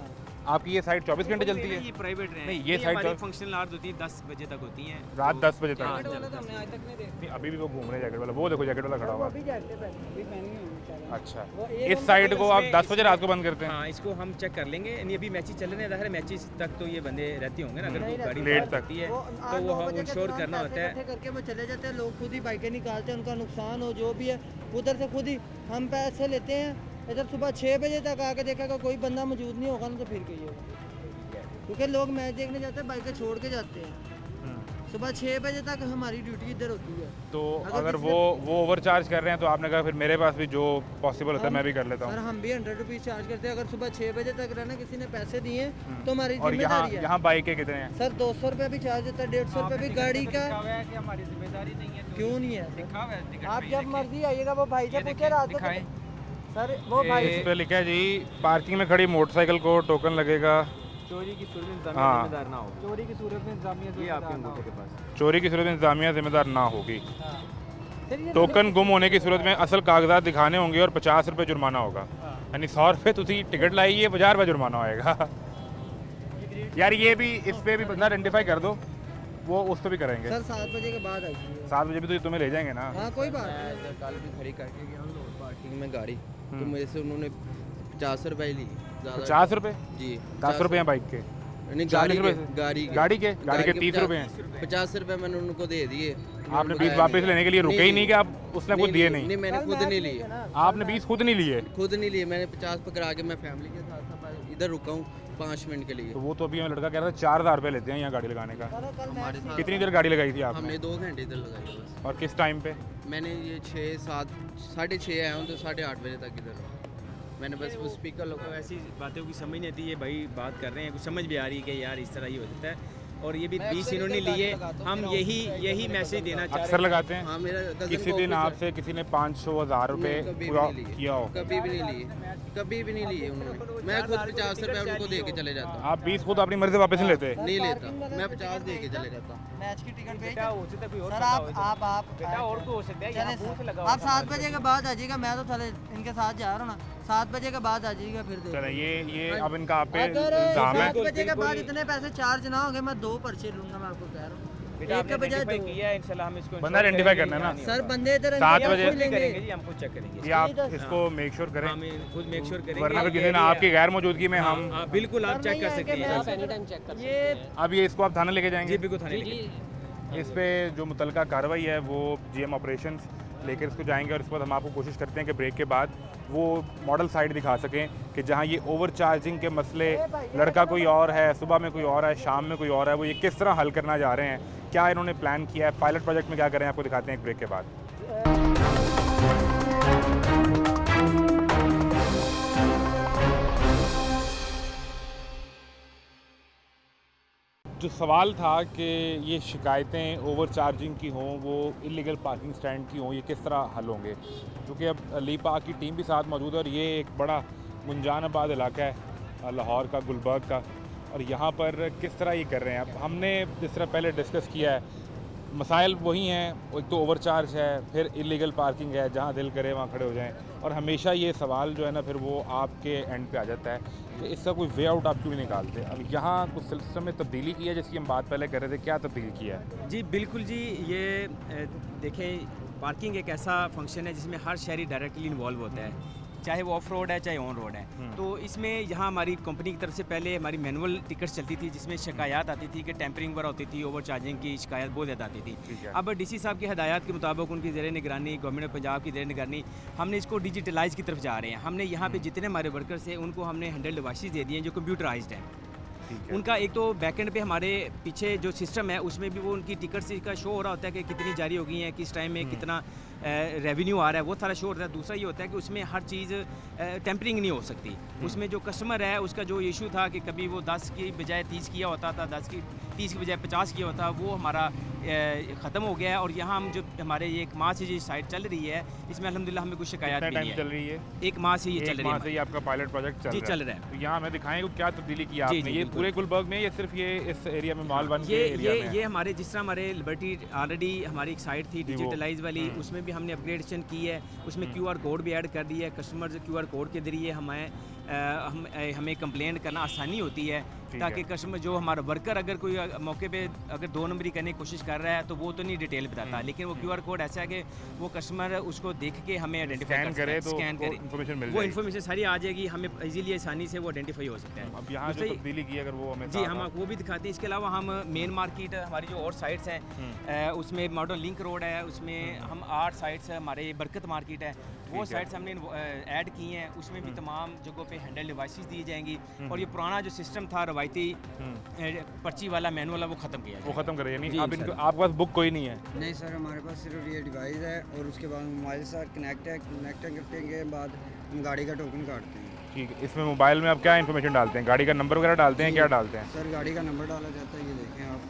आपकी ये साइड 24 घंटे चलती है? ये प्राइवेट है। नहीं, ये साइड हमारी तो- फंक्शनल आवर्स होती है 10 बजे तक होती हैं। रात 10 बजे तक? हाँ, जैकेट वाला तो हमने आज तक नहीं देखा। नहीं, अभी भी वो घूम रहे हैं जैकेट वाला। वो देखो जैकेट वाला खड़ा हुआ है। अभी पहनी हुई है शायद। अच्छा, वो एक इस साइड को आप 10 बजे रात को बंद करते हैं? हाँ, इसको हम चेक कर लेंगे। नहीं, अभी मैचेस चल रहे हैं, ज़ाहिर है मैचेस तक तो ये बंदे रहते होंगे ना। अगर कोई गाड़ी लेट लेट तक। सकती है वो तो वो हम इंश्योर करना होता है। इकट्ठे करके वो चले जाते हैं, लोग खुद ही बाइकें निकालते हैं, उनका नुकसान हो जो भी है उधर से खुद ही हम पैसे लेते हैं। इधर सुबह 6 बजे तक आके देखेगा कोई बंदा मौजूद नहीं होगा ना तो फिर कहिए, क्योंकि लोग मैच देखने जाते हैं बाइकें छोड़ के जाते हैं। सुबह 6 बजे तक हमारी ड्यूटी इधर होती है। तो अगर अगर किसी वो ओवर चार्ज कर रहे हैं तो आपने कहा फिर मेरे पास भी जो पॉसिबल होता है मैं भी कर लेता सर हूँ। हम भी 100 रुपीज़ चार्ज करते हैं। अगर सुबह 6 बजे तक रहना किसी ने पैसे दिए तो हमारी और यहाँ जिम्मेदारी है। यहाँ बाइकें कितने हैं? सर 200 रुपये भी चार्ज होता है, 150 रुपये भी गाड़ी का। कि हमारी जिम्मेदारी नहीं है, क्यों नहीं है? लिखा हुआ है टिकट आप पे, जब मर्जी आइएगा, वो भाई से पूछे रात को। दिखाएं। सर वो भाई इस पे लिखा है जी पार्किंग में खड़ी मोटरसाइकिल को टोकन लगेगा। चोरी की सूरत में हाँ। जिम्मेदार ना हो। चोरी की सूरत में इंतजामिया ये आपके अंगूठे के पास। चोरी की सूरत में इंतजामिया जिम्मेदार ना होगी। सर ये टोकन गुम होने की सूरत में असल कागजात दिखाने होंगे और 50 रुपये जुर्माना होगा। यानी 100 रुपये तुसी टिकट लाइए, 50 रुपये जुर्माना होएगा। यार ये भी इस पे भी बंदा आइडेंटिफाई कर दो, वो उस पर भी करेंगे। सर 7 बजे के बाद आइए। 7 बजे भी तो ये तुम्हें ले जाएंगे ना। हाँ कोई बात नहीं। कल भी खड़ी करके गया हूँ लोड पार्किंग में गाड़ी, तो हम्म। मेरे से उन्होंने 50 रुपए ली। 50 रुपये? जी 10 रुपये हैं बाइक के? नहीं, 40 गाड़ी के रुपए? गाड़ी के गाड़ी के 30 रुपये हैं। 50 रुपए मैंने उनको दे दिए। आपने 20 वापस लेने के लिए रुके ही नहीं कि आप उसने खुद दिए नहीं? नहीं, मैंने खुद नहीं लिए। आपने 20 खुद नहीं लिए? खुद नहीं लिए, मैंने 50 पकड़ा के मैं फैमिली के साथ था, इधर रुका हूँ 5 मिनट के लिए। तो वो तो अभी हमें लड़का कह रहा था 4,000 रुपये लेते हैं यहाँ गाड़ी लगाने का। हमारे साथ कितनी देर गाड़ी लगाई थी आपने? हमने 2 घंटे इधर लगाई बस। और किस टाइम पे? मैंने ये 6-7 6:30 आया हूँ तो 8:30 बजे तक इधर हूँ। मैंने बस वो स्पीकर लोगों को ऐसी बातों की समझ नहीं आती। ये भाई बात कर रहे हैं, कुछ समझ भी आ रही है कि यार इस तरह ही हो जाता है। और ये भी 20 इन्होंने लिए, हम यही मैसेज देना चाह रहे अक्सर हैं। लगाते हैं? हाँ, मेरा cousin किसी को दिन office आपसे किसी ने 500-1000 रुपये कभी भी पूरा नहीं लिए। किया हो? कभी भी नहीं लिए, कभी भी नहीं लिए उन्होंने। मैं खुद 50 रुपए उनको दे के चले जाता हूँ। आप 20 खुद अपनी मर्जी से वापस नहीं लेते? नहीं लेता, मैं 50 दे के चले जाता। मैच की टिकट भेज बेटा हो सकता है कोई और सर बंदा हो आप बेटा और कोई हो सकता है, चले यहाँ सर, बूथ लगा आप 7 बजे के बाद आ जाइएगा। मैं तो थले इनके साथ जा रहा हूँ ना, 7 बजे के बाद आ जाइएगा फिर देख चले ये अब इनका आप पे अगर इल्जाम है। 7 बजे के बाद इतने पैसे चार्ज ना होंगे मैं 2 पर्चे लूंगा। मैं आपको कह रहा हूँ बेटा एक के आपने बजाय identify 2। किया है, इंशाल्लाह हम इसको बंदा आइडेंटिफाई करना है ना? सर बंदे इधर 7 हम बजे खुद खुद करेंगे लेंगे। जी, हम खुद चेक करेंगे। ये आप इसको मेक श्योर करें, हम खुद मेक श्योर वरना करेंगे। फिर किसी दिन आपकी गैर मौजूदगी में हम हाँ, बिल्कुल आप सर, चेक नहीं कर है सकते कि हैं। मैं- एनी टाइम चेक कर ये अब ये इसको आप थाने लेके जी जाएंगे? बिल्कुल थाने जी लेके। जी इस पे जो मुतलका कार्रवाई है वो GM ऑपरेशंस लेकर इसको जाएंगे और इसके बाद हम आपको कोशिश करते हैं कि ब्रेक के बाद वो मॉडल साइट दिखा सकें कि जहाँ ये ओवर चार्जिंग के मसले, लड़का कोई और है, सुबह में कोई और है, शाम में कोई और है, वो ये किस तरह हल करना जा रहे हैं, क्या इन्होंने प्लान किया है, पायलट प्रोजेक्ट में क्या करें, आपको दिखाते हैं एक ब्रेक के बाद। जो सवाल था कि ये शिकायतें ओवर चार्जिंग की हों, वो इलीगल पार्किंग स्टैंड की हों, ये किस तरह हल होंगे, क्योंकि अब ली पार्क की टीम भी साथ मौजूद है और ये एक बड़ा मुंजानाबाद इलाका है लाहौर का, गुलबर्ग का, और यहाँ पर किस तरह ये कर रहे हैं। अब हमने जिस तरह पहले डिस्कस किया है मसाइल वही हैं, एक तो ओवरचार्ज है, फिर इलीगल पार्किंग है, जहाँ दिल करे वहाँ खड़े हो जाएं, और हमेशा ये सवाल जो है ना फिर वो आपके एंड पे आ जाता है कि इसका कोई वे आउट आप क्यों नहीं निकालते। अब यहाँ कुछ सिलसिले में तब्दीली की है जिसकी हम बात पहले कर रहे थे, क्या तब्दीली किया है? जी बिल्कुल जी, ये देखें, पार्किंग एक ऐसा फंक्शन है जिसमें हर शहरी डायरेक्टली इन्वॉल्व होता है, चाहे वो ऑफ रोड है चाहे ऑन रोड है। तो इसमें यहाँ हमारी कंपनी की तरफ से पहले हमारी मैनुअल टिकट्स चलती थी जिसमें शिकायत आती थी कि टेम्परिंग वगैरह होती थी, ओवर चार्जिंग की शिकायत बहुत ज़्यादा आती थी। अब डीसी साहब की हदायत के मुताबिक उनकी ज़ेर निगरानी, गवर्नमेंट ऑफ पंजाब की ज़ेर निगरानी, हमने इसको डिजिटलाइज की तरफ जा रहे हैं। हमने यहाँ पे जितने हमारे वर्कर्स हैं उनको हमने 100 डिवाइसेस दे दिए हैं जो कंप्यूटराइज्ड हैं। उनका एक तो बैकएंड पे हमारे पीछे जो सिस्टम है उसमें भी वो उनकी टिकट्स का शो हो रहा होता है कि कितनी जारी हो गई हैं, किस टाइम में कितना रेवेन्यू आ रहा है, वो सारा शो होता है। दूसरा ये होता है कि उसमें हर चीज़ टेम्परिंग नहीं हो सकती। उसमें जो कस्टमर है उसका जो इशू था कि कभी वो 10 की बजाय 30 किया होता था, 30 की बजाय 50 किया होता, वो हमारा ख़त्म हो गया है। और यहाँ हम जो हमारे ये एक माह से जो साइट चल रही है इसमें अल्हम्दुलिल्लाह हमें कुछ शिकायत भी नहीं है। चल रही है? एक माह से ये चल रही है। एक माह से ये आपका पायलट प्रोजेक्ट चल रहा है। तो यहाँ हमें दिखाएं कि क्या तब्दीली की आपने, ये पूरे गुलबर्ग में या सिर्फ ये इस एरिया में मालवन के एरिया में? ये हमारे जिस तरह हमारे लिबर्टी ऑलरेडी हमारी एक साइट थी डिजिटलाइज वाली, उसमें भी हमने अपग्रेडेशन की है, उसमें QR कोड भी ऐड कर दिया है। कस्टमर QR कोड के जरिए हमें कंप्लेंट करना आसानी होती है ताकि कस्टमर जो हमारा वर्कर अगर कोई मौके पे अगर 2 नंबरी करने की कोशिश कर रहा है तो वो तो नहीं डिटेल बताता, लेकिन वो QR कोड ऐसा है कि वो कस्टमर उसको देख के हमें आइडेंटिफाई करे, स्कैन करे, इन्फॉर्मेशन मिल वो इन्फॉर्मेशन सारी आ जाएगी, हमें इजीली आसानी से वो आइडेंटिफाई हो सकता है। अब यहाँ जो तब्दीली की अगर वो हमें जी हम आपको वो भी दिखाते हैं। इसके अलावा हम मेन मार्केट हमारी जो और साइट्स हैं उसमें मॉडर्न लिंक रोड है, उसमें हम 8 साइट्स हमारे बरकत मार्केट है, वो साइट्स हमने ऐड की हैं। उसमें भी तमाम जगहों पे हैंडल डिवाइसेस दी जाएंगी और ये पुराना जो सिस्टम था रवायती पर्ची वाला मैनुअल है वो ख़त्म किया, वो ख़त्म करें। यानी अब इनको आपके पास बुक कोई नहीं है? नहीं सर, हमारे पास सिर्फ ये डिवाइस है और उसके बाद मोबाइल से कनेक्ट करने के बाद हम गाड़ी का टोकन काटते हैं। ठीक है, इसमें मोबाइल में आप क्या इन्फॉर्मेशन डालते हैं? गाड़ी का नंबर वगैरह डालते हैं? क्या डालते हैं सर? गाड़ी का नंबर डाला जाता है, ये देखें आप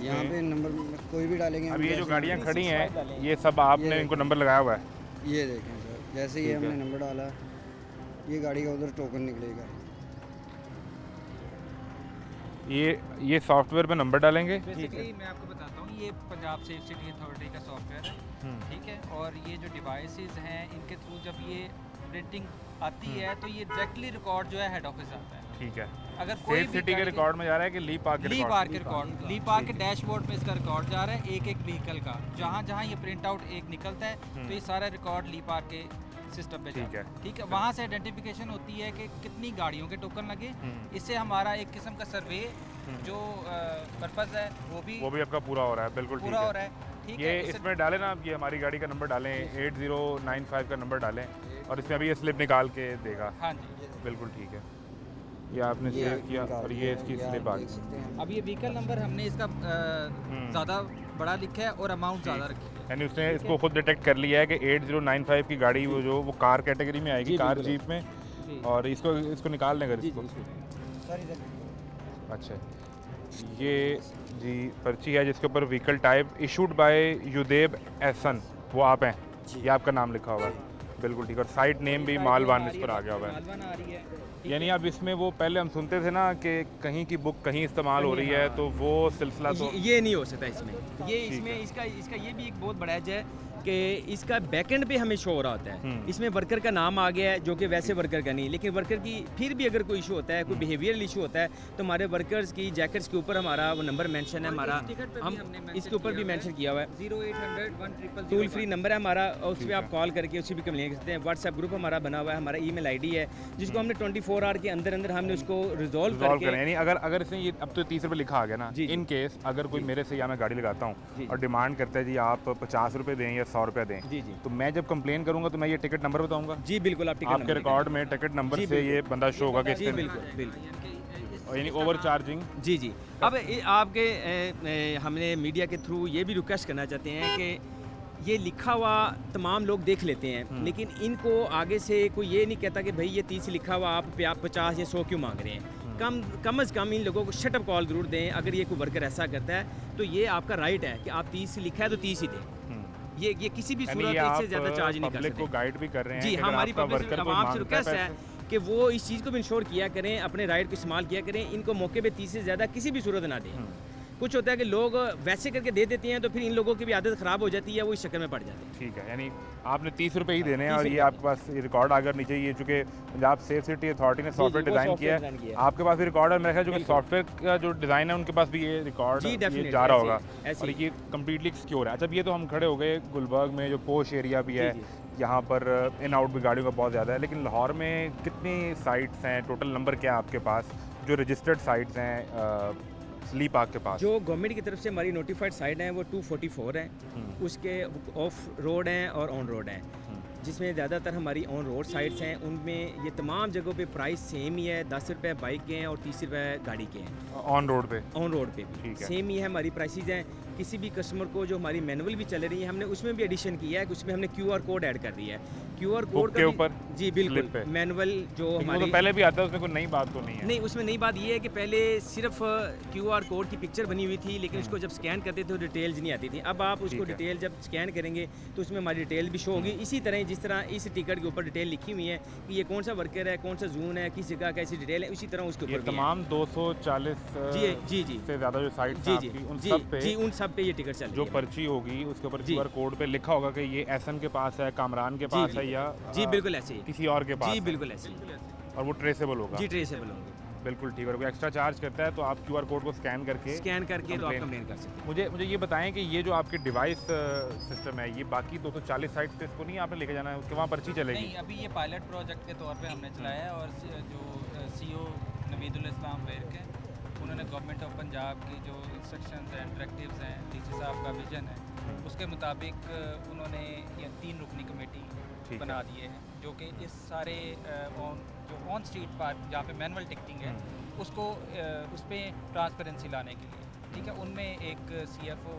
यहाँ पे नंबर कोई भी डालेंगे। अब ये जो गाड़ियाँ खड़ी हैं ये सब आपने इनको नंबर लगाया हुआ है? ये देखें सर, जैसे ये हमने नंबर डाला ये गाड़ी का उधर टोकन निकलेगा। ये सॉफ्टवेयर पे नंबर डालेंगे? बेसिकली मैं आपको बताता हूँ, ये पंजाब सेफ सिटी अथॉरिटी का सॉफ्टवेयर है, ठीक है। और ये जो डिवाइसेस हैं इनके थ्रू जब ये प्रिंटिंग आती है तो ये डायरेक्टली रिकॉर्ड जो है हेड ऑफिस आता है। ठीक है, अगर कोई सेफ सिटी के रिकॉर्ड में जा रहा है कि ली पार्क के रिकॉर्ड, ली पार्क के डैशबोर्ड में इसका रिकॉर्ड जा रहा है एक एक व्हीकल का, जहाँ जहाँ ये प्रिंट आउट एक निकलता है तो ये सारा रिकॉर्ड ली पार्क के सिस्टम पे जाता है। ठीक है, वहाँ से आइडेंटिफिकेशन होती है कि कितनी गाड़ियों के टोकन लगे। इससे हमारा एक किस्म का सर्वे जो पर्पस है वो भी आपका पूरा हो रहा है। बिल्कुल पूरा हो रहा है। ठीक ये है, इसमें डालें ना आप, ये हमारी गाड़ी का नंबर डालें, 8095 का नंबर डालें और इसमें अभी ये स्लिप निकाल के देगा। हाँ जी बिल्कुल ठीक है, ये आपने सेव किया और ये इसकी स्लिप आ गई। अब ये व्हीकल नंबर हमने इसका ज़्यादा बड़ा लिखा है और अमाउंट ज़्यादा रखी है, यानी उसने इसको खुद डिटेक्ट कर लिया है कि 8095 की गाड़ी वो कार कैटेगरी में आएगी, कार जीप में, और इसको निकाल देंगे इसको। अच्छा, ये जी पर्ची है जिसके ऊपर व्हीकल टाइप इशूड बाय युदेब एहसन, वो आप हैं, ये आपका नाम लिखा हुआ है। बिल्कुल ठीक है, और साइट नेम भी मालवान इस पर आ गया हुआ है। यानी अब इसमें वो पहले हम सुनते थे ना कि कहीं की बुक कहीं इस्तेमाल हो रही है, तो वो सिलसिला तो ये नहीं हो सकता इसमें। ये इसमें इसका ये भी एक बहुत बड़ा एज है कि इसका बैकएंड पे हमें शो हो रहा होता है। इसमें वर्कर का नाम आ गया है जो कि वैसे वर्कर का नहीं, लेकिन वर्कर की फिर भी अगर कोई इशू होता है, कोई बिहेवियरल इशू होता है तो हमारे वर्कर्स की जैकेट्स के ऊपर हमारा वो नंबर मेंशन है, हमारा हम इसके ऊपर भी मेंशन किया हुआ है। 0800 टोल फ्री नंबर है हमारा, और उस पर आप कॉल करके उससे भी कंप्लेन कर सकते हैं। व्हाट्सएप ग्रुप हमारा बना हुआ है, हमारा ईमेल आईडी है जिसको हमने 24 आवर के अंदर अंदर हमने उसको रिजॉल्व करके, यानी अगर इसमें ये अब तो 30 रुपये लिखा आ गया ना, इन केस अगर कोई मेरे से या मैं गाड़ी लगाता हूँ और डिमांड करता है जी आप 50 रुपये दें या 100 रुपये दें, तो मैं जब कंप्लेन करूंगा तो मैं ये टिकट नंबर बताऊंगा? जी बिल्कुल, आप आपके रिकॉर्ड में टिकट नंबर से ये बंदा शो होगा कि बिल्कुल, यानी ओवर चार्जिंग। जी जी। अब आपके हमने मीडिया के थ्रू ये भी रिक्वेस्ट करना चाहते हैं कि ये लिखा हुआ तमाम लोग देख लेते हैं, लेकिन इनको आगे से कोई ये नहीं कहता कि भाई ये 30 लिखा हुआ आप 50 या 100 क्यों मांग रहे हैं। कम अज़ कम इन लोगों को शट अप कॉल ज़रूर दें। अगर ये कोई वर्कर ऐसा करता है तो ये आपका राइट है कि आप 30 लिखा है तो 30 ही दें। ये किसी भी सूरत में इससे ज़्यादा चार्ज नहीं कर सकते। को गाइड भी कर रहे हैं जी, हमारी पब्लिक आवाम से रिक्वेस्ट है कि वो इस चीज़ को भी इंश्योर किया करें, अपने राइट को इस्तेमाल किया करें, इनको मौके पे 30 से ज़्यादा किसी भी सूरत ना दें। कुछ होता है कि लोग वैसे करके दे देते हैं तो फिर इन लोगों की भी आदत ख़राब हो जाती है, वो इस चक्कर में पड़ जाते हैं। ठीक है, यानी आपने 30 रुपये ही देने हैं और 30 ये आपके पास रिकॉर्ड अगर नीचे ये चूँकि पंजाब सेफ सिटी अथॉरिटी ने सॉफ्टवेयर वो डिज़ाइन सॉफ्टवेयर किया डिज़ाइन किया है, है। आपके पास भी रिकॉर्ड है, मेरा ख्याल जो कि सॉफ्टवेयर का जो डिज़ाइन है उनके पास भी ये रिकॉर्ड जी, ये definitely, जा रहा ऐसे होगा ही, ऐसे और ही। ये कम्प्लीटली सिक्योर है। अच्छा, अब ये तो हम खड़े हो गए गुलबर्ग में जो पोश एरिया भी है, यहाँ पर इन आउट भी गाड़ियों का बहुत ज़्यादा है, लेकिन लाहौर में कितनी साइट्स हैं, टोटल नंबर क्या है आपके पास जो रजिस्टर्ड साइट्स हैं ली पार्क के पास? जो गवर्नमेंट की तरफ से हमारी नोटिफाइड साइट हैं वो 244 हैं, उसके ऑफ रोड हैं और ऑन रोड हैं, जिसमें ज़्यादातर हमारी ऑन रोड साइट्स हैं। उनमें ये तमाम जगहों पे प्राइस सेम ही है, 10 रुपये बाइक के हैं और 30 रुपये गाड़ी के हैं। ऑन रोड पे? ऑन रोड पे भी ठीक है। सेम ही है हमारी प्राइसेस हैं। किसी भी कस्टमर को जो हमारी मैनुअल भी चल रही है, हमने उसमें भी एडिशन किया है, उसमें हमने QR कोड ऐड कर दिया है। QR बुक कोड के ऊपर जी स्लिप बिल्कुल पे? मैनुअल जो लेकिन वो हमारी तो पहले भी आता है, उसमें कोई नई बात तो नहीं है। नहीं, उसमें नई बात ये है कि पहले सिर्फ QR कोड की पिक्चर बनी हुई थी, लेकिन उसको जब स्कैन करते थे तो डिटेल्स नहीं आती थी। अब आप उसको ठीक है। डिटेल जब स्कैन करेंगे तो उसमें हमारी डिटेल भी शो होगी। इसी तरह जिस तरह इस टिकट के ऊपर डिटेल लिखी हुई है कि ये कौन सा वर्कर है, कौन सा जून है, किस जगह का ऐसी डिटेल है, उसी तरह उसके ये ऊपर भी है। तमाम 240 जी से ज़्यादा जो साइट्स जी हैं जी आपकी, उन जी सब पे जी उन सब पे ये टिकट चल जो रही है। पर्ची होगी उसके ऊपर जी। QR कोड पे लिखा होगा कि ये SM के पास है, कामरान के पास जी, है या जी बिल्कुल ऐसे ही, किसी और के पास जी है। बिल्कुल ऐसे ही, और वो ट्रेसेबल होगा? जी ट्रेसेबल होंगे। बिल्कुल ठीक है। और कोई एक्स्ट्रा चार्ज करता है तो आप QR कोड को स्कैन करके स्कैन करके तो आप complain- कंप्लेन कर सकते हैं। मुझे ये बताएं कि ये जो आपकी डिवाइस सिस्टम है, ये बाकी 240 साइट्स पे इसको नहीं आपने लेके जाना है, उसके वहाँ पर्ची चलेगी? नहीं, अभी ये पायलट प्रोजेक्ट के तौर पे हमने चलाया है और जो CEO नवीदुल इस्लाम वेर्क है, उन्होंने गवर्नमेंट ऑफ पंजाब की जो इंस्ट्रक्शंस हैं, डायरेक्टिव्स हैं, DC साहब का विजन है, उसके मुताबिक उन्होंने ये 3 रुकनी कमेटी बना दी है, जो कि इस सारे जो ऑन स्ट्रीट पार्क जहाँ पे मैनुअल टिकटिंग है उसको उस पर ट्रांसपेरेंसी लाने के लिए, ठीक है। उनमें एक CFO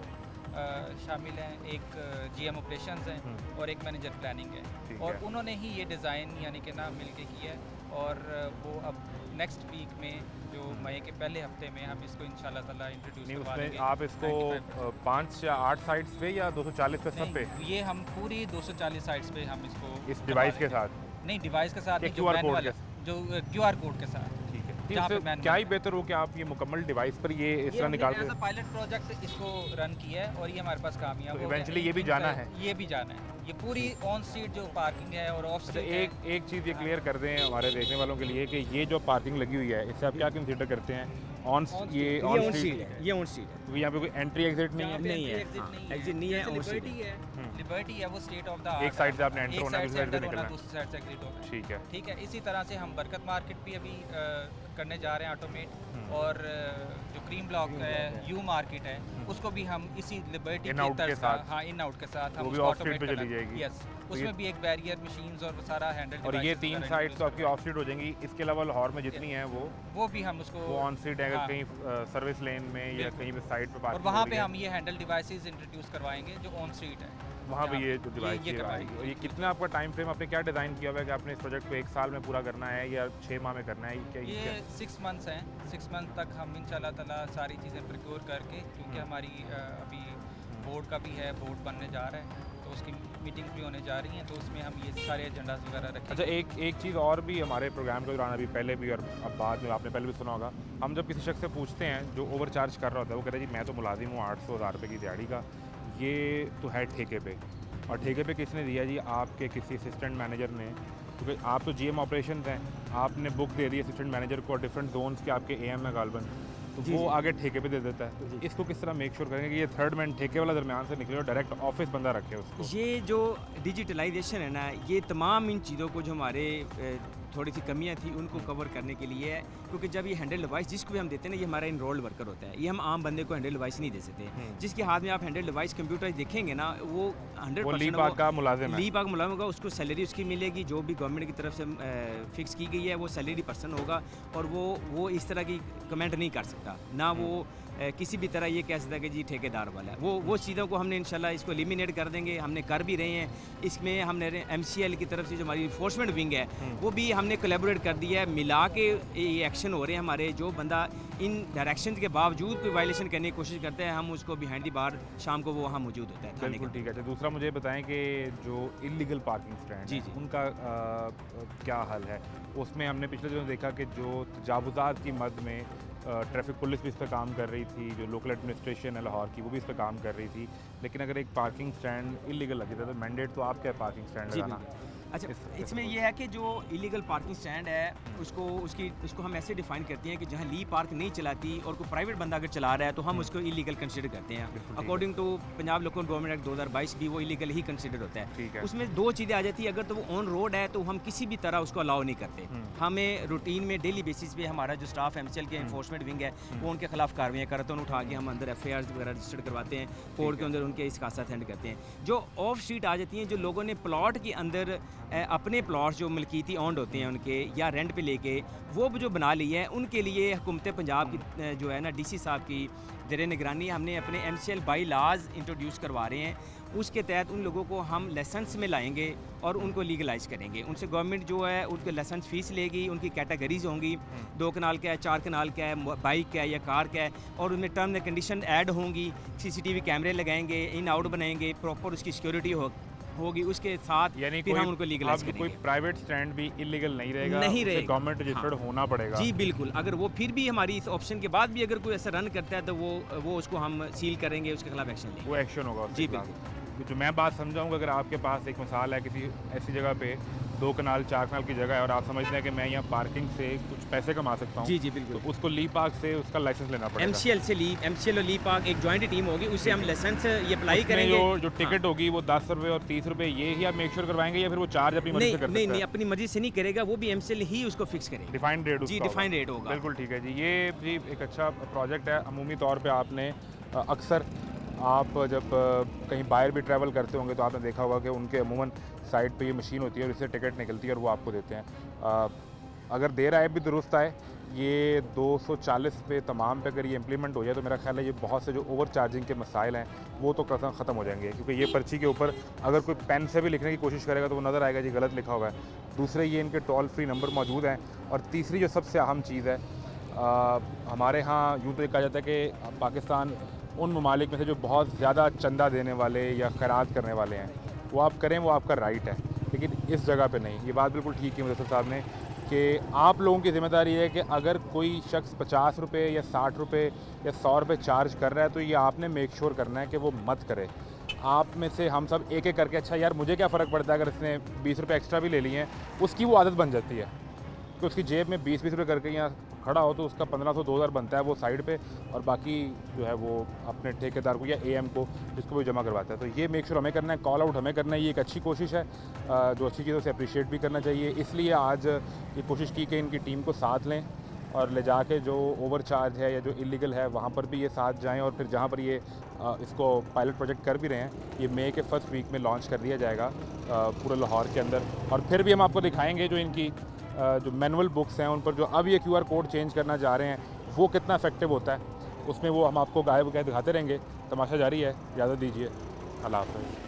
शामिल हैं, एक GM ऑपरेशंस हैं और एक मैनेजर प्लानिंग है, और उन्होंने ही ये डिज़ाइन यानी कि ना मिल के किया है। और वो अब नेक्स्ट वीक में जो मई के पहले हफ्ते में हम इसको इंशाल्लाह ताला इंट्रोड्यूस नहीं, करवा उसमें देंगे। आप इसको 5 या 8 साइट्स पे या 240 पे सब पे? नहीं, ये हम पूरी 240 साइट्स पे हम इसको इस करवा डिवाइस के देंगे। साथ? नहीं, डिवाइस के साथ ये नहीं, जो QR कोड मैनुअल के जो QR कोड के साथ, ठीक है। जहाँ पे इससे manual क्या ही है। बेहतर हो कि आप ये मुकम्मल डिवाइस पर ये इस तरह निकाल के, पायलट प्रोजेक्ट इसको रन किया है और ये हमारे पास कामयाब तो हो गया। eventually ये भी जाना है? ये भी जाना है। ये पूरी ऑन स्ट्रीट जो पार्किंग है और ऑफ अच्छा, स्ट्रीट एक चीज़ ये क्लियर कर दें हमारे देखने वालों के लिए कि ये जो पार्किंग लगी हुई है, इससे आप क्या कंसीडर करते हैं? ये ऑन ऑन स्ट्रीट है, ये ऑन स्ट्रीट है, क्योंकि यहाँ पे कोई एंट्री एग्जिट नहीं है? नहीं है, एग्जिट नहीं है, ऑन स्ट्रीट लिबर्टी है। है, लिबर्टी है, वो स्टेट ऑफ द एक साइड से आपने एंटर एक होना है, साइड दूसरी से साइड से एंटर होना, निकलना है। दूसरी साइड से एग्जिट होना है। ठीक है। ठीक है। इसी तरह से हम बरकत मार्केट भी अभी करने जा रहे हैं ऑटोमेट, और जो क्रीम ब्लॉक है, यू मार्केट है, उसको भी हम इसी लिबर्टी इन की आउट के तरफ साथ? हाँ, इन आउट के साथ हम वो भी उसको ऑफ स्ट्रीट automate पे चली करना- जाएगी? यस, तो उसमें ये- भी एक बैरियर मशीन्स और वो सारा हैंडल और ये 3 साइट्स तो आपकी ऑफ स्ट्रीट हो जाएंगी, इसके अलावा लाहौर में जितनी हैं वो भी हम उसको वो ऑन स्ट्रीट है, अगर हाँ। कहीं सर्विस लेन में या कहीं पे साइड पे और पार्किंग वहाँ हो रही पे है, हम ये हैंडल डिवाइसेस इंट्रोड्यूस करवाएंगे जो ऑन स्ट्रीट है, वहाँ पे ये जो डिवाइस ये ये करवाएंगे। आएगी। और ये कितना आपका टाइम फ्रेम आपने क्या डिज़ाइन किया हुआ है कि आपने इस प्रोजेक्ट को 1 साल में पूरा करना है या 6 माह में करना है? क्या ये 6 मंथ्स हैं, 6 मंथ तक हम इंशाल्लाह ताला सारी चीज़ें प्रिक्योर करके, क्योंकि हमारी अभी बोर्ड का भी है, बोर्ड बनने जा रहा है, तो उसकी मीटिंग भी होने जा रही हैं, तो उसमें हम ये सारे एजेंडाज वगैरह रखेंगे। अच्छा, एक चीज़ और भी हमारे प्रोग्राम के दौरान, अभी पहले भी और अब बाद में आपने पहले भी सुना होगा, हम जब किसी शख्स से पूछते हैं जो ओवर चार्ज कर रहा होता है, वो कहता है जी मैं तो मुलाजिम हूँ 800-1000 रुपये की दिहाड़ी का, ये तो है ठेके पे। और ठेके पे किसने दिया जी? आपके किसी असिस्टेंट मैनेजर ने, क्योंकि आप तो GM ऑपरेशंस हैं, आपने बुक दे दी असिस्टेंट मैनेजर को, डिफरेंट जोन्स के आपके AM है गालबन, तो वो आगे ठेके पे दे देता है। तो इसको किस तरह मेक श्योर करेंगे कि ये थर्ड मैन ठेके वाला दरमियान से निकले और डायरेक्ट ऑफिस बंदा रखे उसको? ये जो डिजिटलाइजेशन है ना, ये तमाम इन चीज़ों को जो हमारे थोड़ी सी कमियां थी उनको कवर करने के लिए है, क्योंकि जब ये हैंडल डिवाइस जिसको भी हम देते हैं ना, ये हमारा इनरोल्ड वर्कर होता है, ये हम आम बंदे को हैंडल डिवाइस नहीं दे सकते। जिसके हाथ में आप हैंडल डिवाइस कंप्यूटर देखेंगे ना, वो 100% ली पाक का मुलाजिम है, ली पाक मुलाजिम होगा, उसको सैलरी उसकी मिलेगी जो भी गवर्नमेंट की तरफ से फिक्स की गई है, वो सैलरी पर्सन होगा, और वो इस तरह की कमेंट नहीं कर सकता, ना वो किसी भी तरह ये कह सकता है कि जी ठेकेदार वाला है। वो चीज़ों को हमने इंशाल्लाह इसको एलिमिनेट कर देंगे, हमने कर भी रहे हैं। इसमें हमने MCL की तरफ से जो हमारी इन्फोर्समेंट विंग है, वो भी हमने कोलैबोरेट कर दिया है, मिला के ये एक्शन हो रहे हैं हमारे। जो बंदा इन डायरेक्शन के बावजूद कोई वायलेशन करने की कोशिश करते हैं, हम उसको बिहाइंड दी बार शाम को वो वहाँ मौजूद होता है थाने बिल्कुल के। ठीक है। अच्छा, दूसरा मुझे बताएं कि जो इलीगल पार्किंग स्टैंड जी, है, जी। उनका क्या हल है? उसमें हमने पिछले दिनों देखा कि जो तजावुज़ात की मद में ट्रैफिक पुलिस भी इस पर काम कर रही थी, जो लोकल एडमिनिस्ट्रेशन है लाहौर की वो भी इस पर काम कर रही थी, लेकिन अगर एक पार्किंग स्टैंड इलीगल लगे तो मैंडेट तो आपका है पार्किंग स्टैंड जी लगाना। अच्छा, इसमें यह है कि जो इलीगल पार्किंग स्टैंड है उसको हम ऐसे डिफाइन करते हैं कि जहाँ ली पार्क नहीं चलाती और कोई प्राइवेट बंदा अगर चला रहा है तो हम उसको इलीगल कंसिडर करते हैं। According to Punjab local government act 2022 भी वो इलीगल ही कंसिडर होता है। उसमें दो चीज़ें आ जाती है, अगर तो वो ऑन रोड है तो हम किसी भी तरह उसको अलाउ नहीं करते। हमें रूटीन में डेली बेसिस पे हमारा जो स्टाफ MCL के इन्फोर्समेंट विंग है वो उनके खिलाफ कार्रवाई करते हैं, उठा के हम अंदर FIRs वगैरह रजिस्टर्ड करवाते हैं, कोर्ट के अंदर उनके इसका सेंड करते हैं। जो ऑफ स्ट्रीट आ जाती हैं, जो लोगों ने प्लॉट के अंदर अपने प्लॉट जो मलकीती ऑन्ड होते हैं उनके या रेंट पे लेके वो जो बना ली है, उनके लिए हुकूमत पंजाब की जो है ना DC साहब की ज़ेर निगरानी हमने अपने MCL बाई लाज इंट्रोड्यूस करवा रहे हैं। उसके तहत उन लोगों को हम लाइसेंस में लाएंगे और उनको लीगलाइज करेंगे। उनसे गवर्नमेंट जो है उनके लाइसेंस फ़ीस लेगी, उनकी कैटेगरीज होंगी, 2 कनाल का है, 4 कनाल का है, बाइक का है या कार का है, और उनमें टर्म एंड कंडीशन ऐड होंगी। CCTV कैमरे लगाएंगे, इन आउट बनाएंगे, प्रॉपर उसकी सिक्योरिटी होगी, उसके साथ यानी फिर हम उनको लीगलाइज करेंगे। कोई प्राइवेट स्टैंड भी इलीगल नहीं रहेगा, नहीं रहेगा, गवर्नमेंट रजिस्टर्ड होना पड़ेगा। जी बिल्कुल। अगर वो फिर भी हमारी इस ऑप्शन के बाद भी अगर कोई ऐसा रन करता है तो वो उसको हम सील करेंगे, उसके खिलाफ एक्शन लेंगे। वो एक्शन होगा जी बिल्कुल। जो मैं बात समझाऊंगा, अगर आपके पास एक मिसाल है किसी ऐसी जगह पे 2 कनाल 4 कनाल की जगह है और आप समझते हैं कि मैं यहाँ पार्किंग से कुछ पैसे कमा सकता हूँ, जी जी बिल्कुल, तो उसको ली पार्क से उसका लाइसेंस लेना पड़ेगा। MCL और ली पार्क एक जॉइंट टीम होगी, उससे हम लाइसेंस ये अप्लाई करेंगे। जो टिकट होगी वो 10 रुपये और 30 रुपये ये ही आप मेक श्योर करवाएंगे या फिर वो चार्ज अपनी मर्जी से कर सकते हैं? नहीं, अपनी मर्जी से नहीं करेगा, वो भी MCL ही उसको फिक्स करेगा। डिफाइंड रेट जी, डिफाइंड रेट होगा। बिल्कुल ठीक है जी। ये जी एक अच्छा प्रोजेक्ट है। अमूमी तौर पर आपने अक्सर आप जब कहीं बाहर भी ट्रैवल करते होंगे तो आपने देखा होगा कि उनके अमूमन साइड पे ये मशीन होती है और इससे टिकट निकलती है और वो आपको देते हैं। अगर देर आए भी दुरुस्त आए, ये 240 पे तमाम पे अगर ये इम्प्लीमेंट हो जाए तो मेरा ख्याल है ये बहुत से जो ओवर चार्जिंग के मसाइल हैं वो तो ख़त्म हो जाएंगे, क्योंकि ये पर्ची के ऊपर अगर कोई पेन से भी लिखने की कोशिश करेगा तो वो नज़र आएगा जी गलत लिखा हुआ है। दूसरे ये इनके टोल फ्री नंबर मौजूद हैं, और तीसरी जो सबसे अहम चीज़ है, हमारे यहाँ यूँ तो कहा जाता है कि पाकिस्तान उन ममालिक में से जो बहुत ज़्यादा चंदा देने वाले या खैरात करने वाले हैं, वो आप करें, वो आपका राइट है, लेकिन इस जगह पे नहीं। ये बात बिल्कुल ठीक है मुदस्सिर साहब ने कि आप लोगों की ज़िम्मेदारी है कि अगर कोई शख्स 50 रुपये या 60 रुपये या 100 रुपये चार्ज कर रहा है तो ये आपने मेक श्योर करना है कि वो मत करे। आप में से हम सब एक एक करके, अच्छा यार मुझे क्या फ़र्क पड़ता है अगर इसने 20 रुपये एक्स्ट्रा भी ले लिए हैं, उसकी वो आदत बन जाती है कि उसकी जेब में 20-20 रुपये करके यहाँ खड़ा हो तो उसका 1500-2000 बनता है वो साइड पे, और बाकी जो है वो अपने ठेकेदार को या AM को जिसको भी जमा करवाता है। तो ये मेक श्योर हमें करना है, कॉल आउट हमें करना है। ये एक अच्छी कोशिश है, जो अच्छी चीज़ों से अप्रिशिएट भी करना चाहिए। इसलिए आज ये कोशिश की कि इनकी टीम को साथ लें और ले जाके जो ओवर चार्ज है या जो इलीगल है वहाँ पर भी ये साथ जाएँ, और फिर जहाँ पर ये इसको पायलट प्रोजेक्ट कर भी रहे हैं, ये मई के फर्स्ट वीक में लॉन्च कर दिया जाएगा पूरे लाहौर के अंदर। और फिर भी हम आपको दिखाएँगे जो इनकी जो मैनुअल बुक्स हैं उन पर जो अब ये QR कोड चेंज करना जा रहे हैं वो कितना इफेक्टिव होता है, उसमें वो हम आपको गायब दिखाते रहेंगे। तमाशा जारी है, इजाज़त दीजिए, अल्लाह हाफ़िज़।